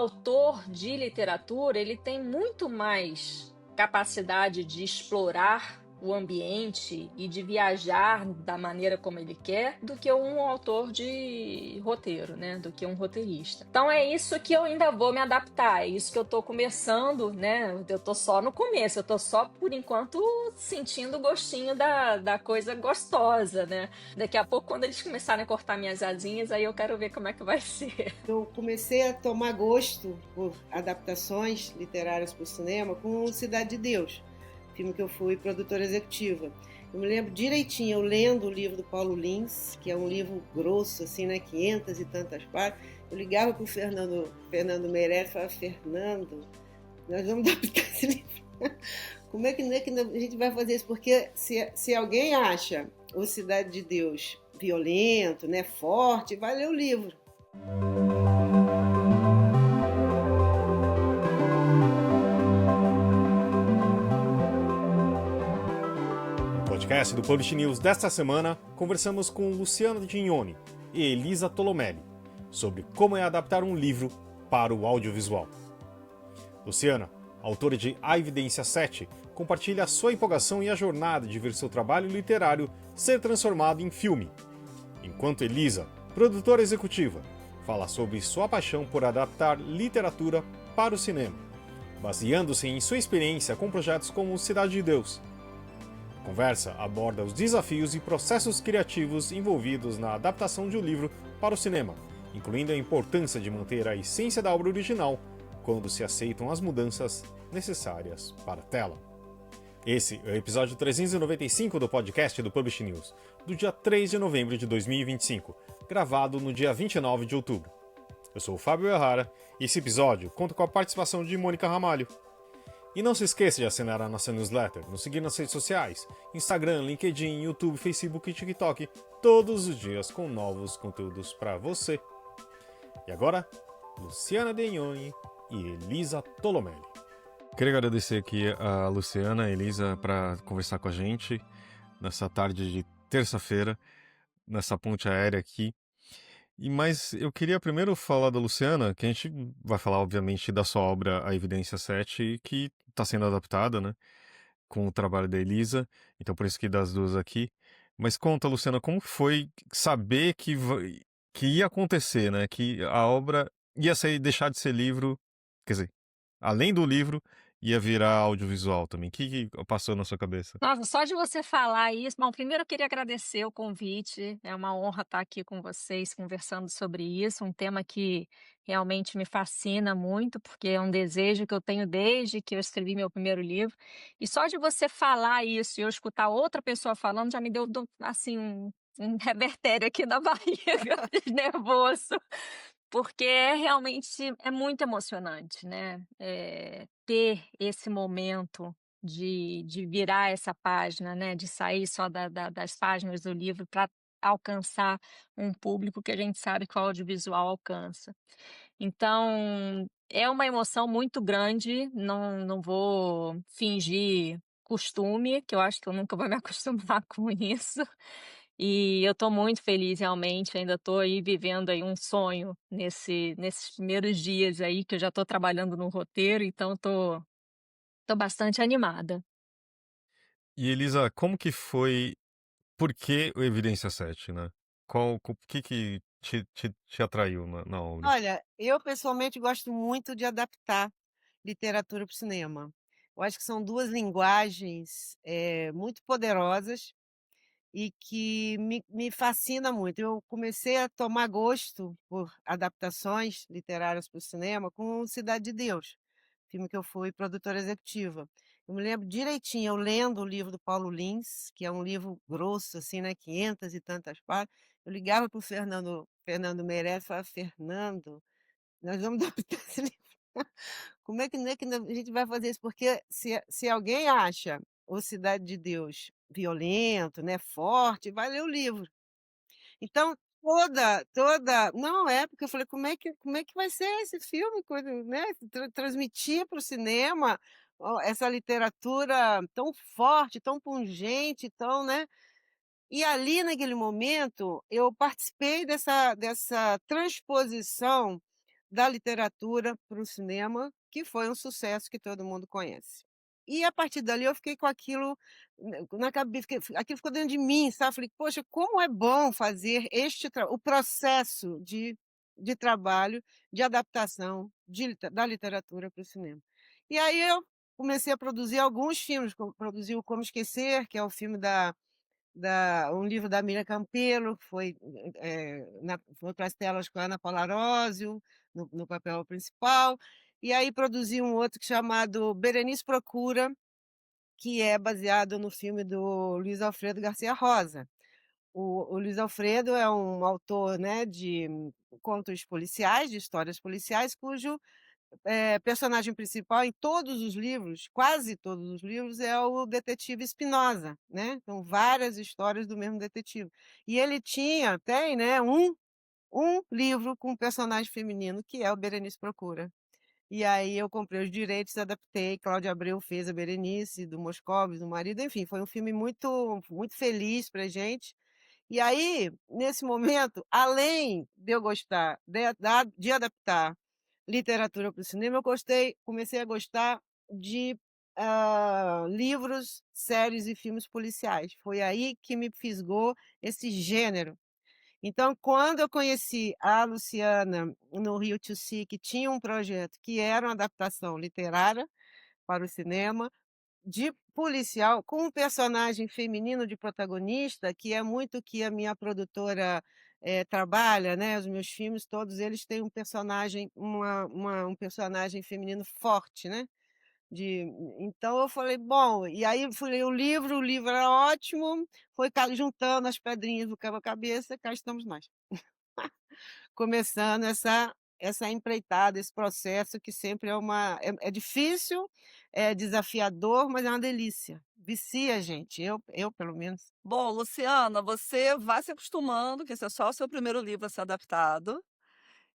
autor de literatura, ele tem muito mais capacidade de explorar o ambiente e de viajar da maneira como ele quer do que um autor de roteiro, né? Do que um roteirista. Então é isso que eu ainda vou me adaptar, é isso que eu tô começando, né? Eu tô só no começo, eu tô só por enquanto sentindo o gostinho da coisa gostosa, né? Daqui a pouco, quando eles começarem a cortar minhas asinhas, aí eu quero ver como é que vai ser. Eu comecei a tomar gosto por adaptações literárias para o cinema com Cidade de Deus, filme que eu fui produtora executiva. Eu me lembro direitinho, eu lendo o livro do Paulo Lins, que é um livro grosso, assim, né, 500 e tantas páginas. Eu ligava para o Fernando Meirelles e falava: Fernando, nós vamos adaptar esse livro. Como é que a gente vai fazer isso? Porque se alguém acha o Cidade de Deus violento, né, forte, vai ler o livro. No podcast do Publish News desta semana, conversamos com Luciana Gignoni e Elisa Tolomelli sobre como é adaptar um livro para o audiovisual. Luciana, autora de A Evidência 7, compartilha a sua empolgação e a jornada de ver seu trabalho literário ser transformado em filme. Enquanto Elisa, produtora executiva, fala sobre sua paixão por adaptar literatura para o cinema, baseando-se em sua experiência com projetos como Cidade de Deus. A conversa aborda os desafios e processos criativos envolvidos na adaptação de um livro para o cinema, incluindo a importância de manter a essência da obra original quando se aceitam as mudanças necessárias para a tela. Esse é o episódio 395 do podcast do Publish News, do dia 3 de novembro de 2025, gravado no dia 29 de outubro. Eu sou o Fábio Errara e esse episódio conta com a participação de Mônica Ramalho. E não se esqueça de assinar a nossa newsletter, nos seguir nas redes sociais, Instagram, LinkedIn, YouTube, Facebook e TikTok, todos os dias com novos conteúdos para você. E agora, Luciana Gignoni e Elisa Tolomelli. Queria agradecer aqui a Luciana e a Elisa para conversar com a gente nessa tarde de terça-feira, nessa ponte aérea aqui. Mas eu queria primeiro falar da Luciana, que a gente vai falar, obviamente, da sua obra A Evidência 7, que está sendo adaptada, né, com o trabalho da Elisa, então por isso que das duas aqui. Mas conta, Luciana, como foi saber que ia acontecer, né, que a obra ia deixar de ser livro, quer dizer, além do livro, ia virar audiovisual também. O que passou na sua cabeça? Nossa, só de você falar isso, bom, primeiro eu queria agradecer o convite, é uma honra estar aqui com vocês conversando sobre isso, um tema que realmente me fascina muito, porque é um desejo que eu tenho desde que eu escrevi meu primeiro livro, e só de você falar isso e eu escutar outra pessoa falando já me deu, assim, um revertério aqui na barriga, de nervoso, porque realmente é muito emocionante, né, ter esse momento de virar essa página, né, de sair só das páginas do livro para alcançar um público que a gente sabe que o audiovisual alcança. Então, é uma emoção muito grande, não vou fingir costume, que eu acho que eu nunca vou me acostumar com isso. E eu estou muito feliz realmente, ainda estou aí vivendo aí um sonho nesses primeiros dias aí que eu já estou trabalhando no roteiro, então tô bastante animada. E Elisa, como que foi? Por que o Evidência 7, né? O que te atraiu na obra? Olha, eu pessoalmente gosto muito de adaptar literatura para o cinema. Eu acho que são duas linguagens muito poderosas e que me fascina muito. Eu comecei a tomar gosto por adaptações literárias para o cinema com Cidade de Deus, filme que eu fui produtora executiva. Eu me lembro direitinho, eu lendo o livro do Paulo Lins, que é um livro grosso, assim, né, 500 e tantas páginas. Eu ligava para o Fernando Meirelles e falava: Fernando, nós vamos adaptar esse livro. Como é que a gente vai fazer isso? Porque se alguém acha o Cidade de Deus violento, né, forte, vai ler o livro. Então toda não, é, porque eu falei: como é que vai ser esse filme, coisa, né, transmitir para o cinema, essa literatura tão forte, tão pungente, tão, né. E ali naquele momento eu participei dessa transposição da literatura para o cinema, que foi um sucesso que todo mundo conhece. E a partir dali eu fiquei com aquilo na cabeça, aquilo ficou dentro de mim, sabe, falei: "Poxa, como é bom fazer o processo de trabalho, de adaptação da literatura para o cinema". E aí eu comecei a produzir alguns filmes, produzi o Como Esquecer, que é o filme um livro da Miriam Campelo, que foi para as telas com a Ana Paula Arósio, no papel principal. E aí produzi um outro chamado Berenice Procura, que é baseado no filme do Luiz Alfredo Garcia Rosa. O Luiz Alfredo é um autor, né, de contos policiais, de histórias policiais, cujo personagem principal em todos os livros, quase todos os livros, é o detetive Spinoza, né, são várias histórias do mesmo detetive. E ele tem, né, um livro com um personagem feminino, que é o Berenice Procura. E aí eu comprei os direitos, adaptei, Cláudia Abreu fez a Berenice, do Moscovitz, do marido, enfim, foi um filme muito feliz pra gente. E aí, nesse momento, além de eu gostar de adaptar literatura para o cinema, comecei a gostar de, livros, séries e filmes policiais. Foi aí que me fisgou esse gênero. Então, quando eu conheci a Luciana no Rio to See, que tinha um projeto que era uma adaptação literária para o cinema, de policial, com um personagem feminino de protagonista, que é muito o que a minha produtora, trabalha, né, os meus filmes todos eles têm um personagem um personagem feminino forte, né, de então eu falei: "Bom", e aí eu fui ler o livro era ótimo, foi juntando as pedrinhas do quebra-cabeça, cá estamos nós. Começando essa empreitada, esse processo que sempre é difícil, é desafiador, mas é uma delícia. Vicia a gente, eu pelo menos. Bom, Luciana, você vai se acostumando, que esse é só o seu primeiro livro a ser adaptado.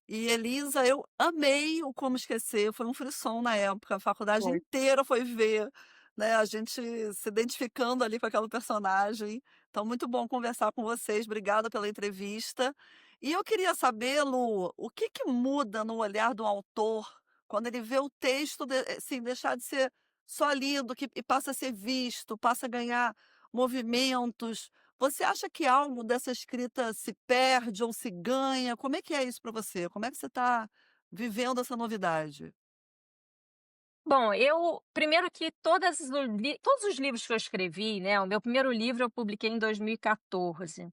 E Elisa, eu amei o Como Esquecer, foi um frisson na época, a faculdade Foi. inteira foi ver, né, a gente se identificando ali com aquela personagem. Então muito bom conversar com vocês, obrigada pela entrevista. E eu queria saber, Lu, o que que muda no olhar do autor quando ele vê o texto assim, deixar de ser só lido e passa a ser visto, passa a ganhar movimentos. Você acha que algo dessa escrita se perde ou se ganha? Como é que é isso para você? Como é que você está vivendo essa novidade? Bom, eu primeiro que todos os livros que eu escrevi, né, o meu primeiro livro eu publiquei em 2014.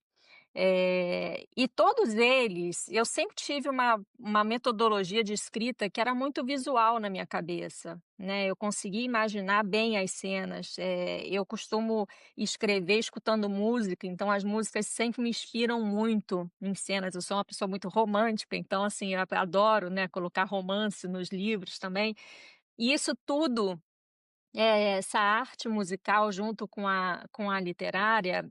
E todos eles, eu sempre tive uma metodologia de escrita que era muito visual na minha cabeça, né, eu conseguia imaginar bem as cenas, eu costumo escrever escutando música, então as músicas sempre me inspiram muito em cenas, eu sou uma pessoa muito romântica, então assim, eu adoro, né, colocar romance nos livros também, e isso tudo essa arte musical junto com a literária,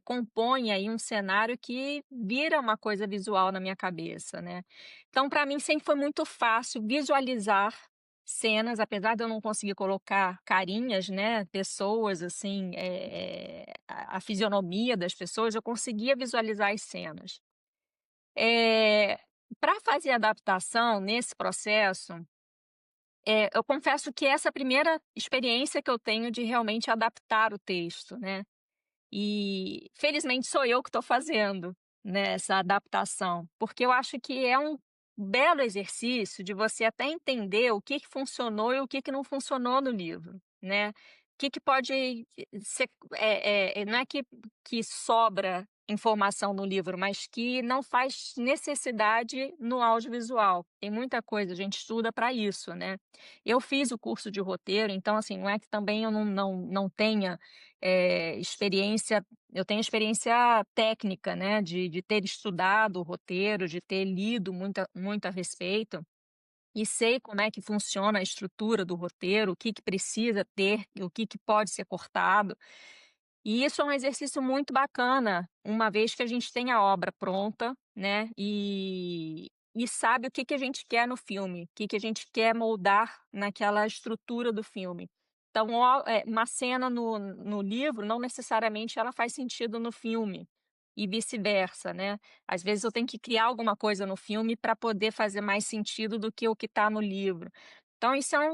compõe aí um cenário que vira uma coisa visual na minha cabeça, né. Então para mim sempre foi muito fácil visualizar cenas, apesar de eu não conseguir colocar carinhas, né, pessoas assim, a fisionomia das pessoas, eu conseguia visualizar as cenas. Para fazer adaptação nesse processo eu confesso que essa é a primeira experiência que eu tenho de realmente adaptar o texto, né. E felizmente sou eu que estou fazendo, né, essa adaptação, porque eu acho que é um belo exercício de você até entender o que funcionou e o que não funcionou no livro, né. O que pode ser não é que sobra informação no livro, mas que não faz necessidade no audiovisual. Tem muita coisa, a gente estuda para isso, né. Eu fiz o curso de roteiro, então assim, não é que também eu não tenha experiência eu tenho experiência técnica, né, de ter estudado o roteiro, de ter lido muito a respeito, e sei como é que funciona a estrutura do roteiro, o que que precisa ter, o que que pode ser cortado. E isso é um exercício muito bacana, uma vez que a gente tem a obra pronta, né, e sabe o que que a gente quer no filme, o que que a gente quer moldar naquela estrutura do filme. Então, uma cena no livro não necessariamente ela faz sentido no filme. e vice-versa, né. Às vezes eu tenho que criar alguma coisa no filme para poder fazer mais sentido do que o que está no livro. Então isso é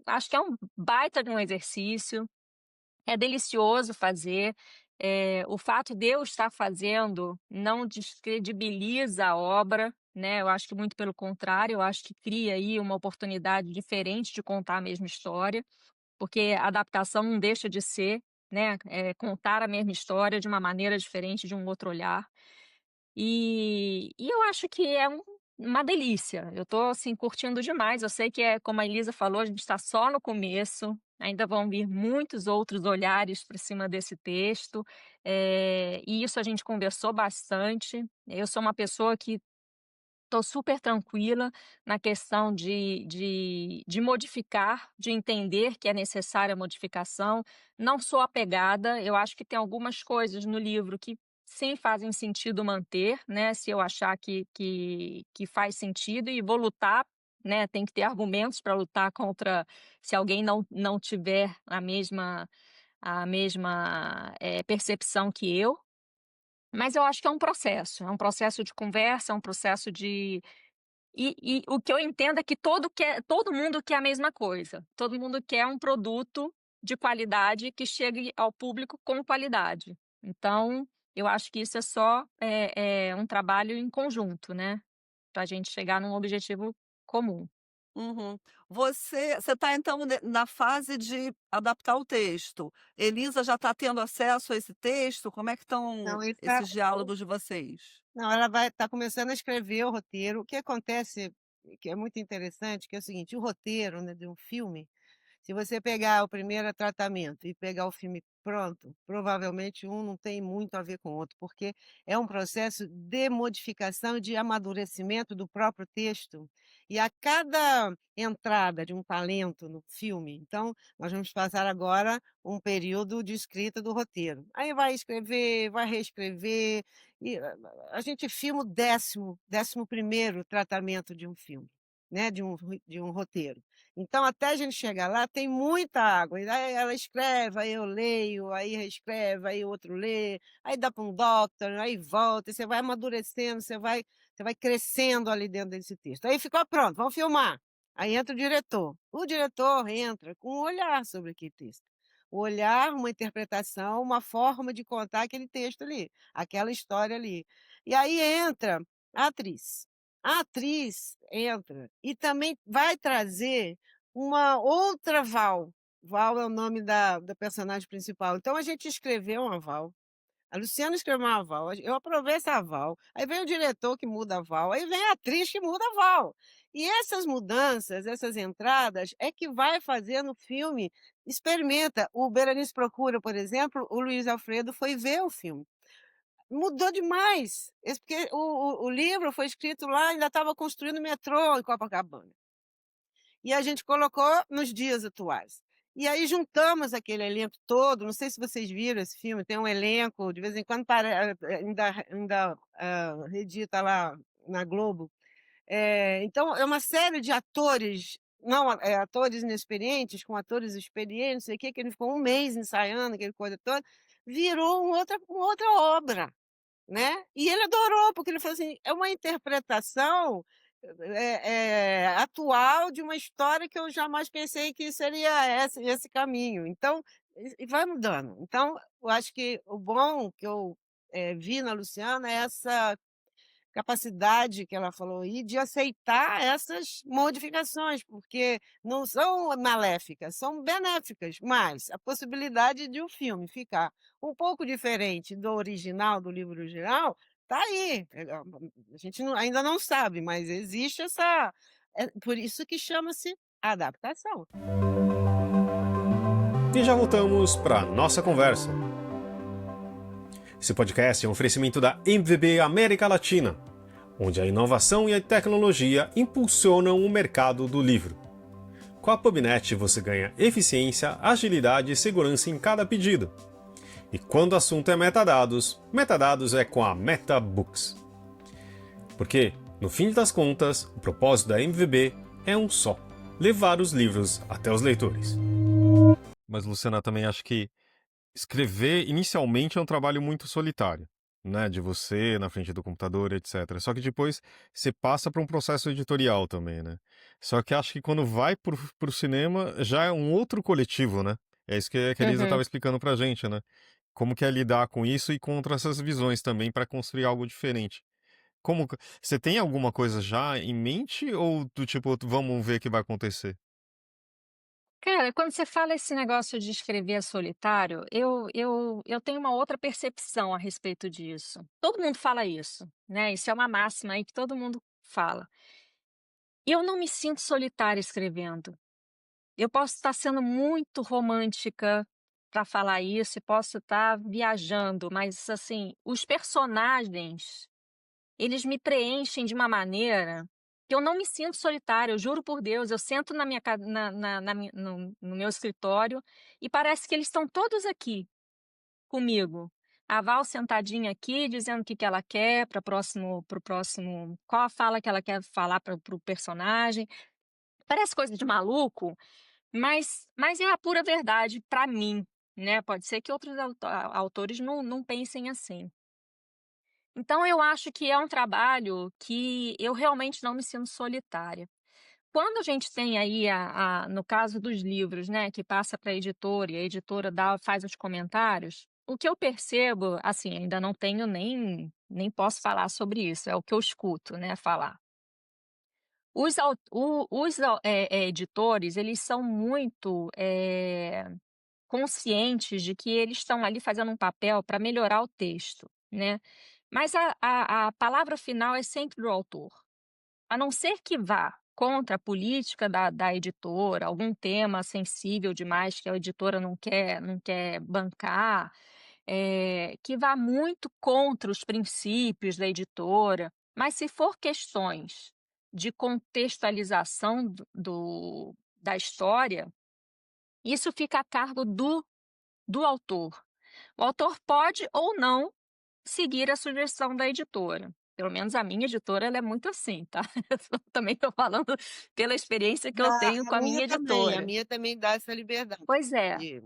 acho que é um baita de um exercício, é delicioso fazer, o fato de eu estar fazendo não descredibiliza a obra, né, eu acho que muito pelo contrário, eu acho que cria aí uma oportunidade diferente de contar a mesma história, porque a adaptação não deixa de ser, né, contar a mesma história de uma maneira diferente, de um outro olhar. E eu acho que é uma delícia, eu tô, assim, curtindo demais, eu sei que como a Elisa falou, a gente está só no começo, ainda vão vir muitos outros olhares para cima desse texto, e isso a gente conversou bastante. Eu sou uma pessoa que estou super tranquila na questão de modificar, de entender que é necessária a modificação. Não sou apegada, eu acho que tem algumas coisas no livro que sim fazem sentido manter, né, se eu achar que faz sentido e vou lutar, né, tem que ter argumentos para lutar contra se alguém não tiver a mesma, percepção que eu. Mas eu acho que é um processo de conversa, é um processo de e o que eu entendo é que todo mundo quer a mesma coisa, todo mundo quer um produto de qualidade que chegue ao público com qualidade. Então, eu acho que isso é só, um trabalho em conjunto, né, para a gente chegar num objetivo comum. Uhum. Você está então na fase de adaptar o texto. Elisa já está tendo acesso a esse texto? Como é que estão Não, ele tá esses diálogos de vocês? não, ela vai estar começando a escrever o roteiro. O que acontece, que é muito interessante, que é o seguinte, o roteiro, né, de um filme, se você pegar o primeiro tratamento e pegar o filme pronto, provavelmente um não tem muito a ver com o outro, porque é um processo de modificação e de amadurecimento do próprio texto. E a cada entrada de um talento no filme, então, nós vamos passar agora um período de escrita do roteiro. Aí vai escrever, vai reescrever, e a gente filma o décimo primeiro tratamento de um filme, né, de um roteiro. Então, até a gente chegar lá, tem muita água. E aí ela escreve, aí eu leio, aí reescreve, aí o outro lê, aí dá para um doctor, aí volta, e você vai amadurecendo, você vai crescendo ali dentro desse texto. Aí ficou pronto, vamos filmar. Aí entra o diretor. O diretor entra com um olhar sobre aquele texto. O olhar, uma interpretação, uma forma de contar aquele texto ali, aquela história ali. E aí entra a atriz. A atriz entra e também vai trazer uma outra Val. Val é o nome da personagem principal. Então a gente escreveu uma Val, a Luciana escreveu uma Val, eu aprovei essa Val, aí vem o diretor que muda a Val, aí vem a atriz que muda a Val. E essas mudanças, essas entradas, é que vai fazer no filme, experimenta. O Berenice Procura, por exemplo, o Luiz Alfredo foi ver o filme. Mudou demais, porque o livro foi escrito lá, ainda estava construindo o metrô em Copacabana. E a gente colocou nos dias atuais. E aí juntamos aquele elenco todo, não sei se vocês viram esse filme, tem um elenco, de vez em quando ainda reedita lá na Globo. Então é uma série de atores, não, atores inexperientes com atores experientes, não sei o quê, que ele ficou um mês ensaiando aquele coisa toda, virou uma outra obra, né. E ele adorou, porque ele falou assim: "É uma interpretação, atual de uma história que eu jamais pensei que seria esse caminho". Então, e vai mudando. Então, eu acho que o bom que eu, vi na Luciana é essa capacidade que ela falou aí de aceitar essas modificações, porque não são maléficas, são benéficas, mas a possibilidade de o filme ficar um pouco diferente do original, do livro original, está aí. A gente ainda não sabe, mas existe essa, por isso que chama-se adaptação. E já voltamos para nossa conversa. Esse podcast é um oferecimento da MVB América Latina, onde a inovação e a tecnologia impulsionam o mercado do livro. Com a PubNet você ganha eficiência, agilidade e segurança em cada pedido. E quando o assunto é metadados, metadados é com a MetaBooks. Porque, no fim das contas, o propósito da MVB é um só: levar os livros até os leitores. Mas, Luciana, também acho que escrever inicialmente é um trabalho muito solitário. né, de você na frente do computador, etcétera. Só que depois você passa para um processo editorial também, né. Só que acho que quando vai para o cinema já é um outro coletivo, né. É isso que a Elisa estava Uhum. explicando pra gente, né. Como que é lidar com isso e contra essas visões também para construir algo diferente. Como que você tem alguma coisa já em mente ou do tipo: "Vamos ver o que vai acontecer"? Cara, quando você fala esse negócio de escrever solitário, eu tenho uma outra percepção a respeito disso. Todo mundo fala isso, né, isso é uma máxima aí que todo mundo fala. Eu não me sinto solitária escrevendo. Eu posso estar sendo muito romântica para falar isso e posso estar viajando, mas, assim, os personagens, eles me preenchem de uma maneira que eu não me sinto solitária, eu juro por Deus, eu sento na minha ca na minha no meu escritório e parece que eles estão todos aqui comigo. A Val sentadinha aqui dizendo o que que ela quer para o próximo qual a fala que ela quer falar para o personagem. Parece coisa de maluco, mas é a pura verdade para mim, né, pode ser que outros autores não pensem assim. Então eu acho que é um trabalho que eu realmente não me sinto solitária. Quando a gente tem aí no caso dos livros, né, que passa para a editora e a editora faz os comentários, o que eu percebo, assim, ainda não tenho nem posso falar sobre isso, é o que eu escuto, né, falar. Editores, eles são muito, conscientes de que eles estão ali fazendo um papel para melhorar o texto, né. Mas a palavra final é sempre do autor. A não ser que vá contra a política da editora, algum tema sensível demais que a editora não quer bancar, que vá muito contra os princípios da editora, mas se for questões de contextualização da história, isso fica a cargo do autor. O autor pode ou não seguir a sugestão da editora. Pelo menos a minha editora ela é muito assim, tá. Eu também estou falando pela experiência que eu tenho com a minha A editora. minha também dá essa liberdade Pois é. de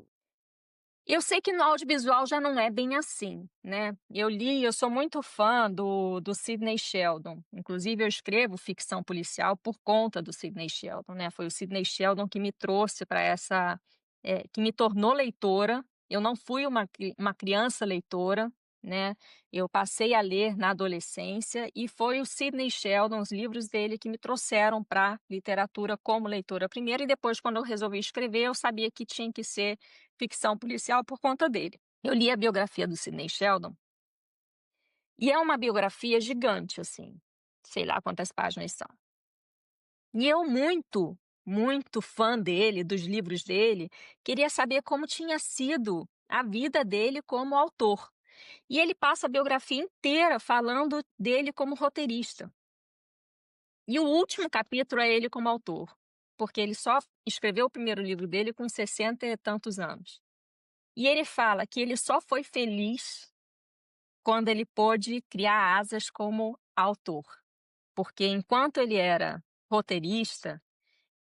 Eu sei que no audiovisual já não é bem assim, né. Eu sou muito fã do Sidney Sheldon, inclusive eu escrevo ficção policial por conta do Sidney Sheldon, né, foi o Sidney Sheldon que me trouxe para que me tornou leitora. Eu não fui uma criança leitora, né, eu passei a ler na adolescência e foi o Sidney Sheldon, os livros dele que me trouxeram pra literatura como leitora primeiro e depois quando eu resolvi escrever eu sabia que tinha que ser ficção policial por conta dele. Eu li a biografia do Sidney Sheldon e é uma biografia gigante, assim, sei lá quantas páginas são. E eu muito fã dele, dos livros dele, queria saber como tinha sido a vida dele como autor. E ele passa a biografia inteira falando dele como roteirista. E o último capítulo é ele como autor, porque ele só escreveu o primeiro livro dele com 60 e tantos anos. E ele fala que ele só foi feliz quando ele pôde criar asas como autor, porque enquanto ele era roteirista,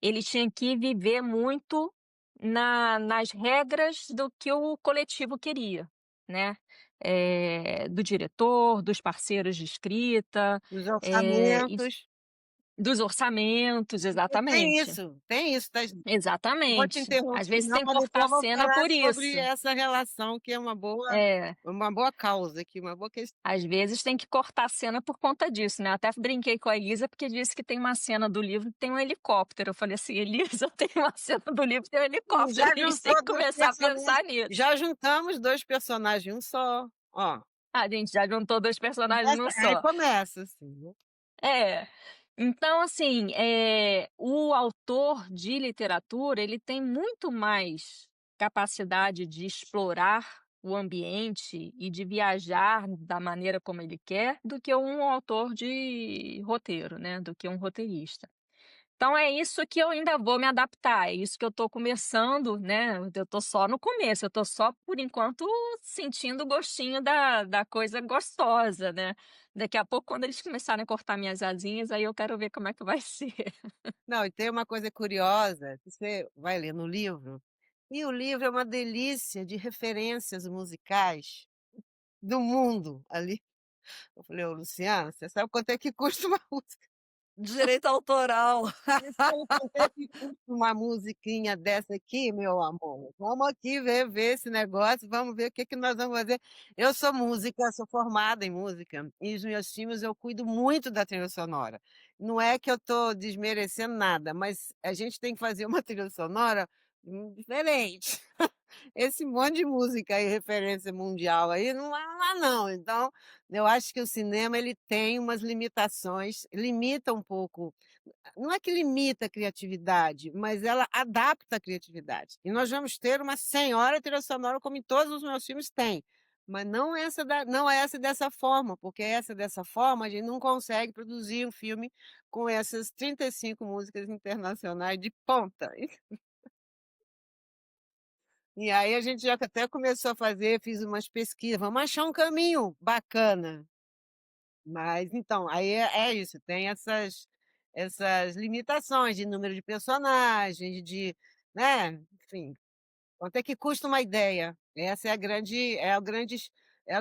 ele tinha que viver muito nas regras do que o coletivo queria, né, do diretor, dos parceiros de escrita, dos e orçamentos. dos orçamentos, Porque exatamente, tem isso, tá. Eu vou te exatamente. Às interromper vezes não, tem que mas cortar depois a eu vou cena falar por sobre isso. essa relação que é É. uma boa causa aqui, uma boa questão. Às vezes tem que cortar a cena por conta disso, né, até brinquei com a Elisa, porque disse que tem uma cena do livro que tem um helicóptero, eu falei assim: "Elisa, tem uma cena do livro que tem um Sim, helicóptero, já a gente tem que juntou 2 começar a personagens, pensar nisso". já juntamos 2 personagens em um só, ó, A gente já juntou 2 personagens num aí só. começa assim, né. É. Então, assim, o autor de literatura, ele tem muito mais capacidade de explorar o ambiente e de viajar da maneira como ele quer, do que um autor de roteiro, né, do que um roteirista. Então é isso que eu ainda vou me adaptar, é isso que eu estou começando, né, eu estou só no começo, eu estou só, por enquanto, sentindo o gostinho da coisa gostosa, né. Daqui a pouco, quando eles começarem a cortar minhas asinhas, aí eu quero ver como é que vai ser. Não, e tem uma coisa curiosa, que você vai ler no livro, e o livro é uma delícia de referências musicais, do mundo ali. Eu falei: "Ô Luciano, você sabe quanto é que custa uma música? Direito autoral. Você sabe quanto é que custa uma musiquinha dessa aqui, meu amor? Vamos aqui ver esse negócio, vamos ver o que que nós vamos fazer". Eu sou música, sou formada em música, e os meus filmes eu cuido muito da trilha sonora. Não é que eu estou desmerecendo nada, mas a gente tem que fazer uma trilha sonora, diferente. Esse monte de música aí, referência mundial aí, não dá não. Então, eu acho que o cinema ele tem umas limitações, limita um pouco, não é que limita a criatividade, mas ela adapta a criatividade. E nós vamos ter uma senhora trilha sonora como em todos os meus filmes tem, mas não essa dessa forma, porque essa dessa forma a gente não consegue produzir um filme com essas 35 músicas internacionais de ponta. E aí a gente já até começou a fazer, fiz umas pesquisas, vamos achar um caminho bacana. Mas então, aí é isso, tem essas limitações de número de personagens, de, né, enfim, quanto é que custa uma ideia? Essa é a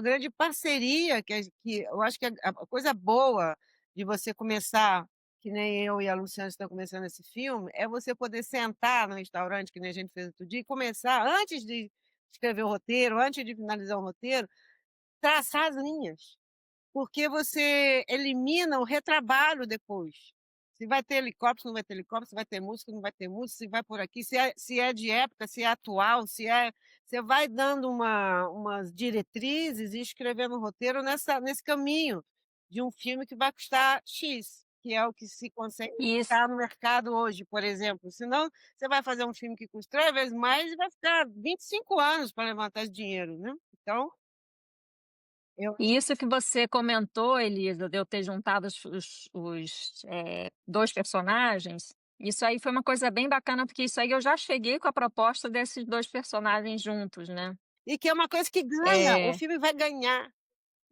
grande parceria que eu acho que a coisa boa de você começar, que nem eu e a Luciana estamos começando esse filme, é você poder sentar no restaurante, que nem a gente fez outro dia, e começar antes de escrever o roteiro, antes de finalizar o roteiro, traçar as linhas. Porque você elimina o retrabalho depois. Se vai ter helicóptero, se não vai ter helicóptero, se vai ter música, não vai ter música, se vai por aqui, se é de época, se é atual, você vai dando umas diretrizes e escrevendo um roteiro nesse caminho de um filme que vai custar X, que é o que se consegue Isso. estar no mercado hoje, por exemplo. Senão, você vai fazer um filme que custa 3 vezes mais e vai ficar 25 anos para levantar esse dinheiro, né. Então, eu E isso que você comentou, Elisa, de eu ter juntado os 2 personagens, isso aí foi uma coisa bem bacana, porque isso aí eu já cheguei com a proposta desses 2 personagens juntos, né. E que é uma coisa que ganha, o É, filme vai ganhar.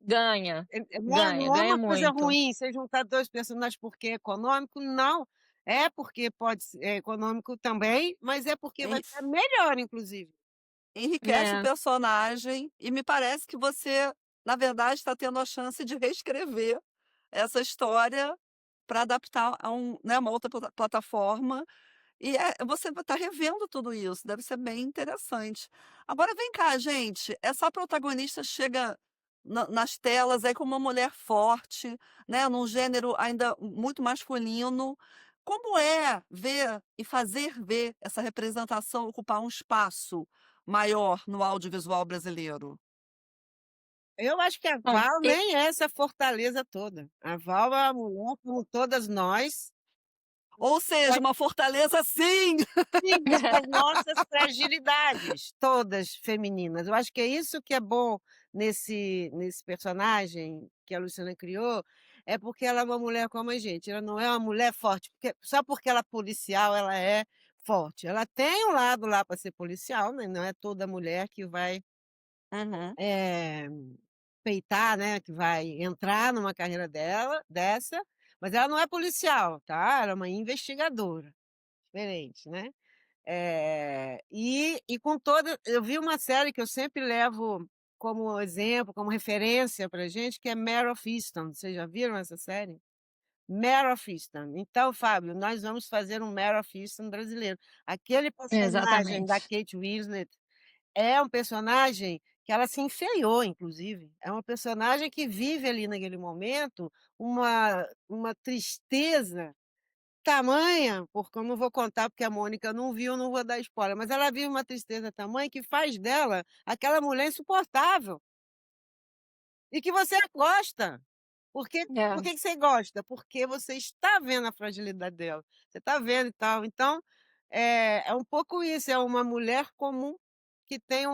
ganha, Não é ganha uma coisa muito. ruim você juntar 2 personagens porque é econômico, não. É porque é econômico também, mas é porque vai En ficar melhor inclusive. Enriquece o É, personagem e me parece que você, na verdade, está tendo a chance de reescrever essa história para adaptar a uma outra plataforma. E você vai estar revendo tudo isso, deve ser bem interessante. Agora vem cá, gente, essa protagonista chega nas telas aí como uma mulher forte, né, num gênero ainda muito masculino. Como é ver e fazer ver essa representação ocupar um espaço maior no audiovisual brasileiro? Eu acho que a bom, Val nem é essa fortaleza toda. A Val é uma mulher como todas nós. Ou seja, uma fortaleza sim! Sim, com as nossas fragilidades, todas femininas. Eu acho que é isso que é bom nesse personagem que a Luciana criou, é porque ela é uma mulher como a gente, ela não é uma mulher forte, porque só porque ela é policial, ela é forte. Ela tem um lado lá para ser policial, né, não é toda mulher que vai, Uhum. eh, peitar, né, que vai entrar numa carreira dessa, mas ela não é policial, tá, ela é uma investigadora, diferente, né. E com toda eu vi uma série que eu sempre levo como exemplo, como referência pra gente, que é Mare of Easttown, vocês já viram essa série? Mare of Easttown. Então, Fábio, nós vamos fazer um Mare of Easttown brasileiro. Aquele personagem da exatamente. Kate Winslet é um personagem que ela se enfeiou, inclusive. É uma personagem que vive ali naquele momento uma tristeza tamanha, porque eu não vou contar, porque a Mônica não viu, não vou dar spoiler, mas ela vive uma tristeza tamanha que faz dela aquela mulher insuportável, e que você gosta. Por É. que que você gosta? Porque você está vendo a fragilidade dela, você está vendo e tal. Então, é um pouco isso, é uma mulher comum que tem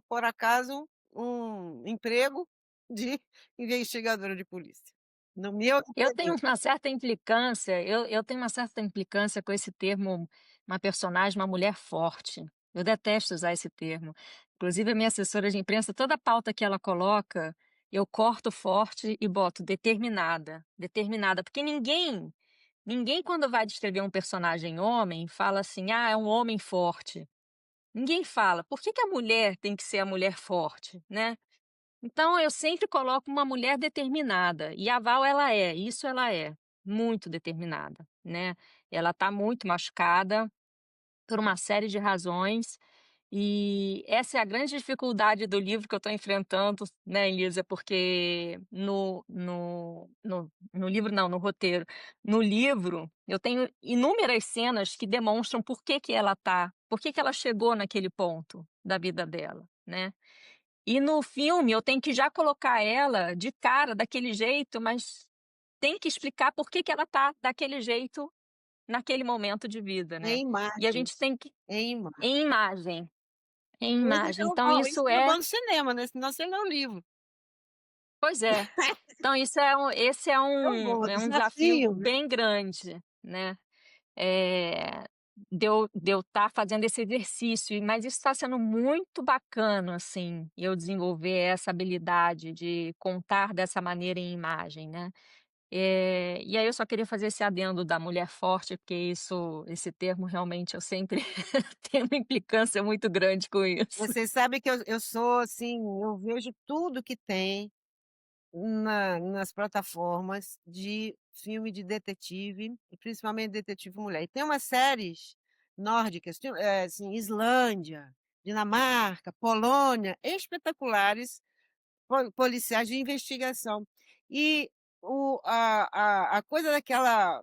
por acaso, um emprego de investigadora de polícia. No meu Eu tenho entender. uma certa implicância, eu tenho uma certa implicância com esse termo, uma personagem, uma mulher forte. Eu detesto usar esse termo. Inclusive a minha assessora de imprensa, toda pauta que ela coloca, eu corto forte e boto determinada, determinada, porque ninguém quando vai descrever um personagem homem, fala assim: "Ah, é um homem forte". Ninguém fala. Por que que a mulher tem que ser a mulher forte, né? Então eu sempre coloco uma mulher determinada, e a Val ela é, muito determinada, né. Ela está muito machucada, por uma série de razões, e essa é a grande dificuldade do livro que eu estou enfrentando, né, Elisa, porque no livro não, no roteiro. No livro, eu tenho inúmeras cenas que demonstram por que que ela chegou naquele ponto da vida dela, né. E no filme eu tenho que já colocar ela de cara daquele jeito, mas tem que explicar por que que ela tá daquele jeito naquele momento de vida, né. Em E a gente imagens, tem que em ima em imagem, em Mas imagem. Então isso isso é é bom no cinema, né, senão você lê o livro. pois é. Então isso é um esse É um bom é um desafio desafio, né. bem grande, né. Eh, de eu estar fazendo esse exercício, mas isso está sendo muito bacana, assim, eu desenvolver essa habilidade de contar dessa maneira em imagem, né. E aí eu só queria fazer esse adendo da mulher forte, porque esse termo realmente eu sempre tenho uma implicância muito grande com isso. Você sabe que eu sou assim, eu vejo tudo que tem nas plataformas de filme de detetive, e principalmente detetive mulher. E tem umas séries nórdicas, assim, Islândia, Dinamarca, Polônia, espetaculares, policiais de investigação. E a coisa daquela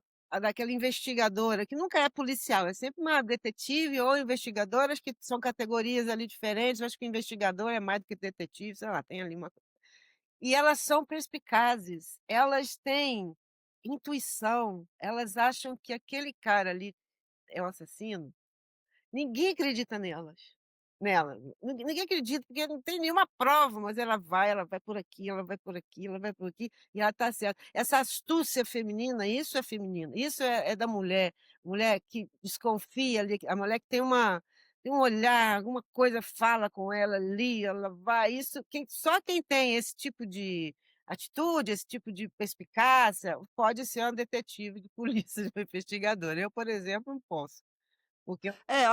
investigadora, que nunca é policial, é sempre uma detetive ou investigadoras, que são categorias ali diferentes, eu acho que investigador é mais do que detetive, sei lá, tem ali uma, e elas são perspicazes, elas têm intuição, elas acham que aquele cara ali é o assassino. Ninguém acredita nela. Ninguém acredita, porque não tem nenhuma prova, mas ela vai por aqui, ela vai por aqui, ela vai por aqui, e ela está certa. Essa astúcia feminina, isso é feminino, isso é da mulher, mulher que desconfia ali, a mulher que tem um olhar, alguma coisa fala com ela ali, ela vai, isso só quem tem esse tipo de atitude, esse tipo de perspicácia, pode ser uma detetive de polícia, uma investigadora. Eu, por exemplo, não posso, porque É,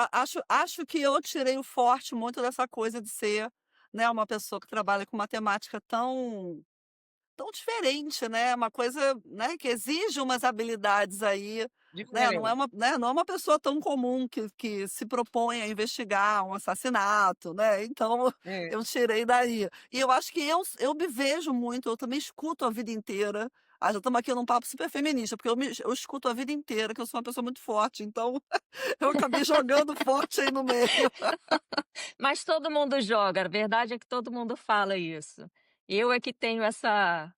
acho que eu tirei o forte muito dessa coisa de ser, né, uma pessoa que trabalha com matemática tão diferente, né, uma coisa, né, que exige umas habilidades aí, né, diferente. não é uma pessoa tão comum que se propõe a investigar um assassinato, né, então É. eu tirei daí. E eu acho que eu me vejo muito, eu também escuto a vida inteira, já estamos aqui num papo super feminista, porque eu escuto a vida inteira que eu sou uma pessoa muito forte, então eu acabei jogando forte aí no meio. Mas todo mundo joga, a verdade é que todo mundo fala isso. Eu é que tenho essa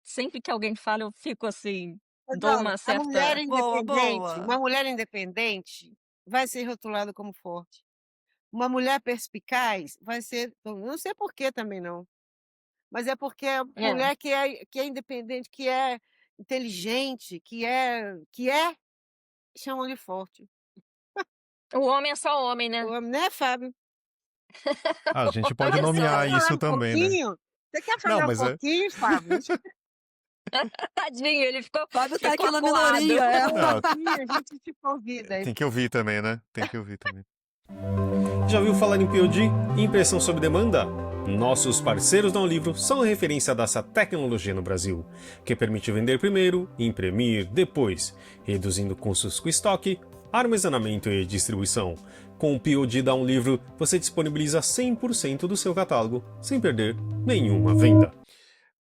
sempre que alguém fala eu fico assim, Mas dou olha, uma certa Boa, uma boa. mulher independente vai ser rotulada como forte. Uma mulher perspicaz vai ser, não sei por quê também não, mas é porque a é, mulher que é independente, que é inteligente, que é, chamam de forte. o homem é só homem, O né. homem, né, Fábio? Ah, a gente pode Olha Você só, nomear quer falar isso um também, né? pouquinho? Você quer Não, falar um mas é. pouquinho, Fábio? tadinho, ele Fábio tá ficou aqui na acuado. minoria, é. Fala um Não, pouquinho, a gente te convida aí. tem que ouvir também, né? Tem que ouvir também. Já ouviu falar em POD? Impressão sob demanda? Nossos parceiros da Livro são a referência dessa tecnologia no Brasil, que permite vender primeiro e imprimir depois, reduzindo custos com estoque, armazenamento e distribuição. Com o POD da Livro, você disponibiliza 100% do seu catálogo, sem perder nenhuma venda.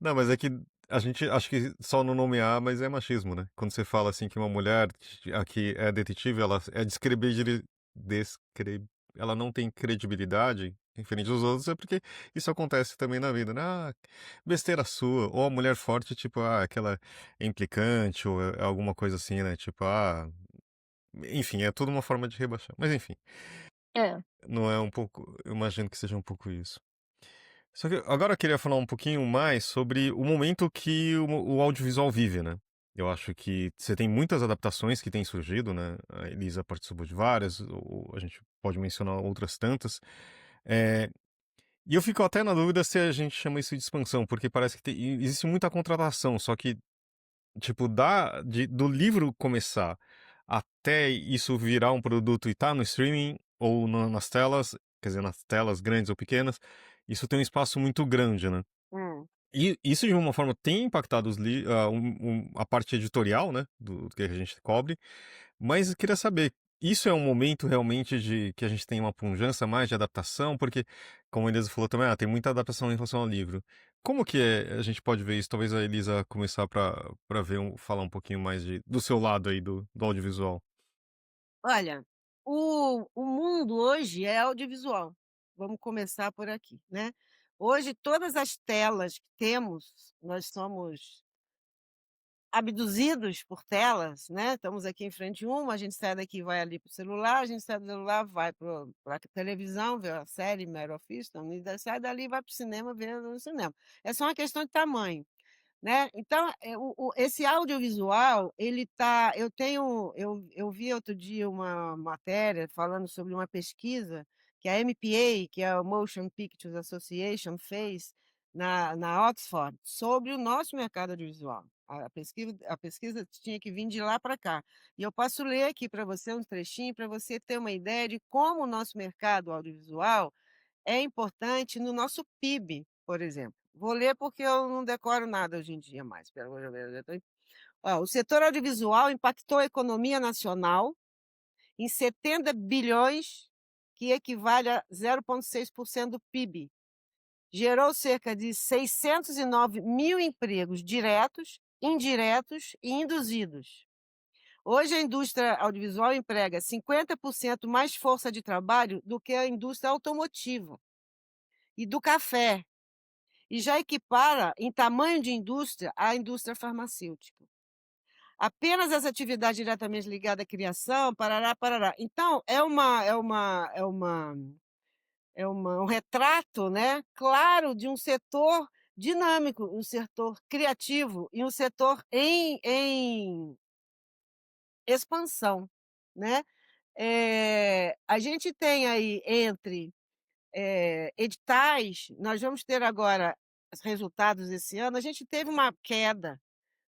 Não, mas é que a gente acho que só não nomear, mas é machismo, né? Quando você fala assim que uma mulher aqui é detetive, ela é descre... ela não tem credibilidade referente aos outros, é porque isso acontece também na vida, né? Ah, besteira sua. Ou a mulher forte, tipo, aquela é implicante, ou é alguma coisa assim, né? Tipo, enfim, é tudo uma forma de rebaixar. Mas enfim, É. não é um pouco. Eu imagino que seja um pouco isso. Só que agora eu queria falar um pouquinho mais sobre o momento que o audiovisual vive, né? Eu acho que você tem muitas adaptações que têm surgido, né? A Elisa participou de várias, ou a gente pode mencionar outras tantas. É, e eu fico até na dúvida se a gente chama isso de expansão, porque parece que existe muita contratação, só que, tipo, do livro começar até isso virar um produto e tá no streaming ou nas telas, quer dizer, nas telas grandes ou pequenas, isso tem um espaço muito grande, né? E isso de uma forma tem impactado a parte editorial, né, do que a gente cobre, mas eu queria saber, isso é um momento realmente de que a gente tem uma pujança mais de adaptação? Porque, como a Elisa falou também, tem muita adaptação em relação ao livro. Como que a gente pode ver isso? Talvez a Elisa começar para ver falar um pouquinho mais do seu lado aí do audiovisual. Olha, o mundo hoje é audiovisual. Vamos começar por aqui, né. Hoje todas as telas que temos, nós somos abduzidos por telas, né, estamos aqui em frente a uma, a gente sai daqui e vai ali para o celular, a gente sai do celular, vai para a televisão, vê a série Mare of Easttown, e sai dali e vai para o cinema, ver no cinema. É só uma questão de tamanho. Né, então, esse audiovisual, ele tá eu vi outro dia uma matéria falando sobre uma pesquisa que a MPA, que é a Motion Pictures Association, fez na Oxford, sobre o nosso mercado audiovisual. A pesquisa tinha que vir de lá para cá. E eu posso ler aqui para você um trechinho, para você ter uma ideia de como o nosso mercado audiovisual é importante no nosso PIB, por exemplo. Vou ler porque eu não decoro nada hoje em dia mais, pelo amor de Deus. Ó, o setor audiovisual impactou a economia nacional em 70 bilhões, que equivale a 0,6% do PIB. Gerou cerca de 609 mil empregos diretos, indiretos e induzidos. Hoje a indústria audiovisual emprega 50% mais força de trabalho do que a indústria automotiva e do café, e já equipara em tamanho de indústria a indústria farmacêutica. Apenas as atividades diretamente ligadas à criação, parará, parará. Então, um retrato, né, claro, de um setor dinâmico, um setor criativo e um setor em expansão, né. A gente tem aí entre editais, nós vamos ter agora os resultados esse ano, a gente teve uma queda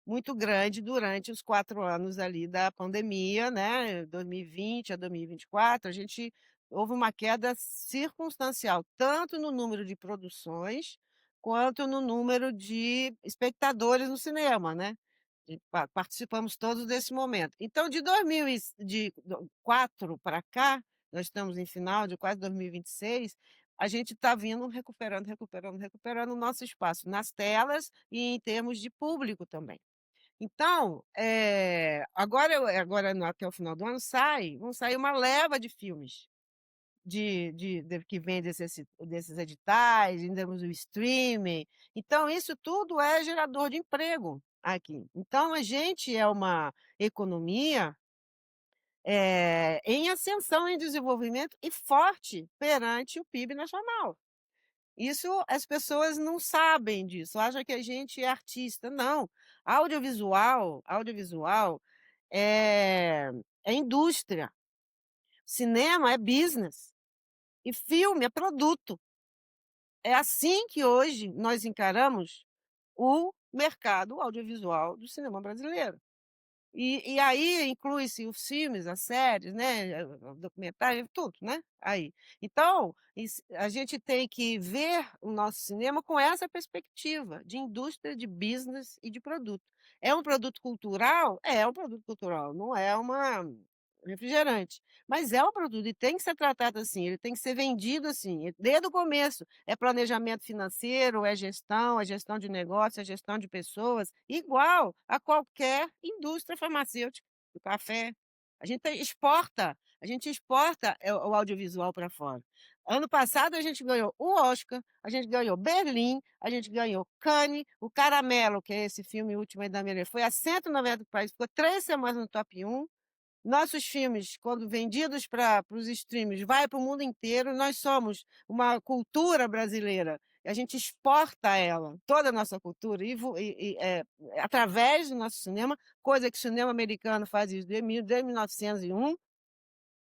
muito grande durante os 4 anos ali da pandemia, né, 2020 a 2024, a gente houve uma queda circunstancial, tanto no número de produções, quanto no número de espectadores no cinema, né. Participamos todos desse momento. Então de 2000 de 4 para cá, nós estamos em final de quase 2026, a gente está vindo recuperando, recuperando, recuperando o nosso espaço nas telas e em termos de público também. Então, agora até o final do ano vão sair uma leva de filmes que vem desses editais, em termos do streaming. Então isso tudo é gerador de emprego aqui. Então a gente é uma economia, em ascensão, em desenvolvimento e forte perante o PIB nacional. Isso as pessoas não sabem disso, acham que a gente é artista. Não, audiovisual é indústria, cinema é business e filme é produto. É assim que hoje nós encaramos o mercado audiovisual do cinema brasileiro. E aí inclui-se os filmes, as séries, né, o documentário, tudo, né, aí. Então, a gente tem que ver o nosso cinema com essa perspectiva de indústria, de business e de produto. É um produto cultural? É um produto cultural, não é uma refrigerante, mas é um produto e tem que ser tratado assim, ele tem que ser vendido assim, desde o começo. É planejamento financeiro, é gestão de negócio, é gestão de pessoas, igual a qualquer indústria farmacêutica, do café. A gente exporta, o audiovisual para fora. Ano passado a gente ganhou o Oscar, a gente ganhou Berlim, a gente ganhou Cannes, o Caramelo, que é esse filme último aí da Miriam, foi a 190 países, ficou 3 semanas no top 1. Nossos filmes, quando vendidos para os streams, vai para o mundo inteiro. Nós somos uma cultura brasileira, e a gente exporta ela, toda a nossa cultura, através do nosso cinema, coisa que o cinema americano faz isso desde 1901,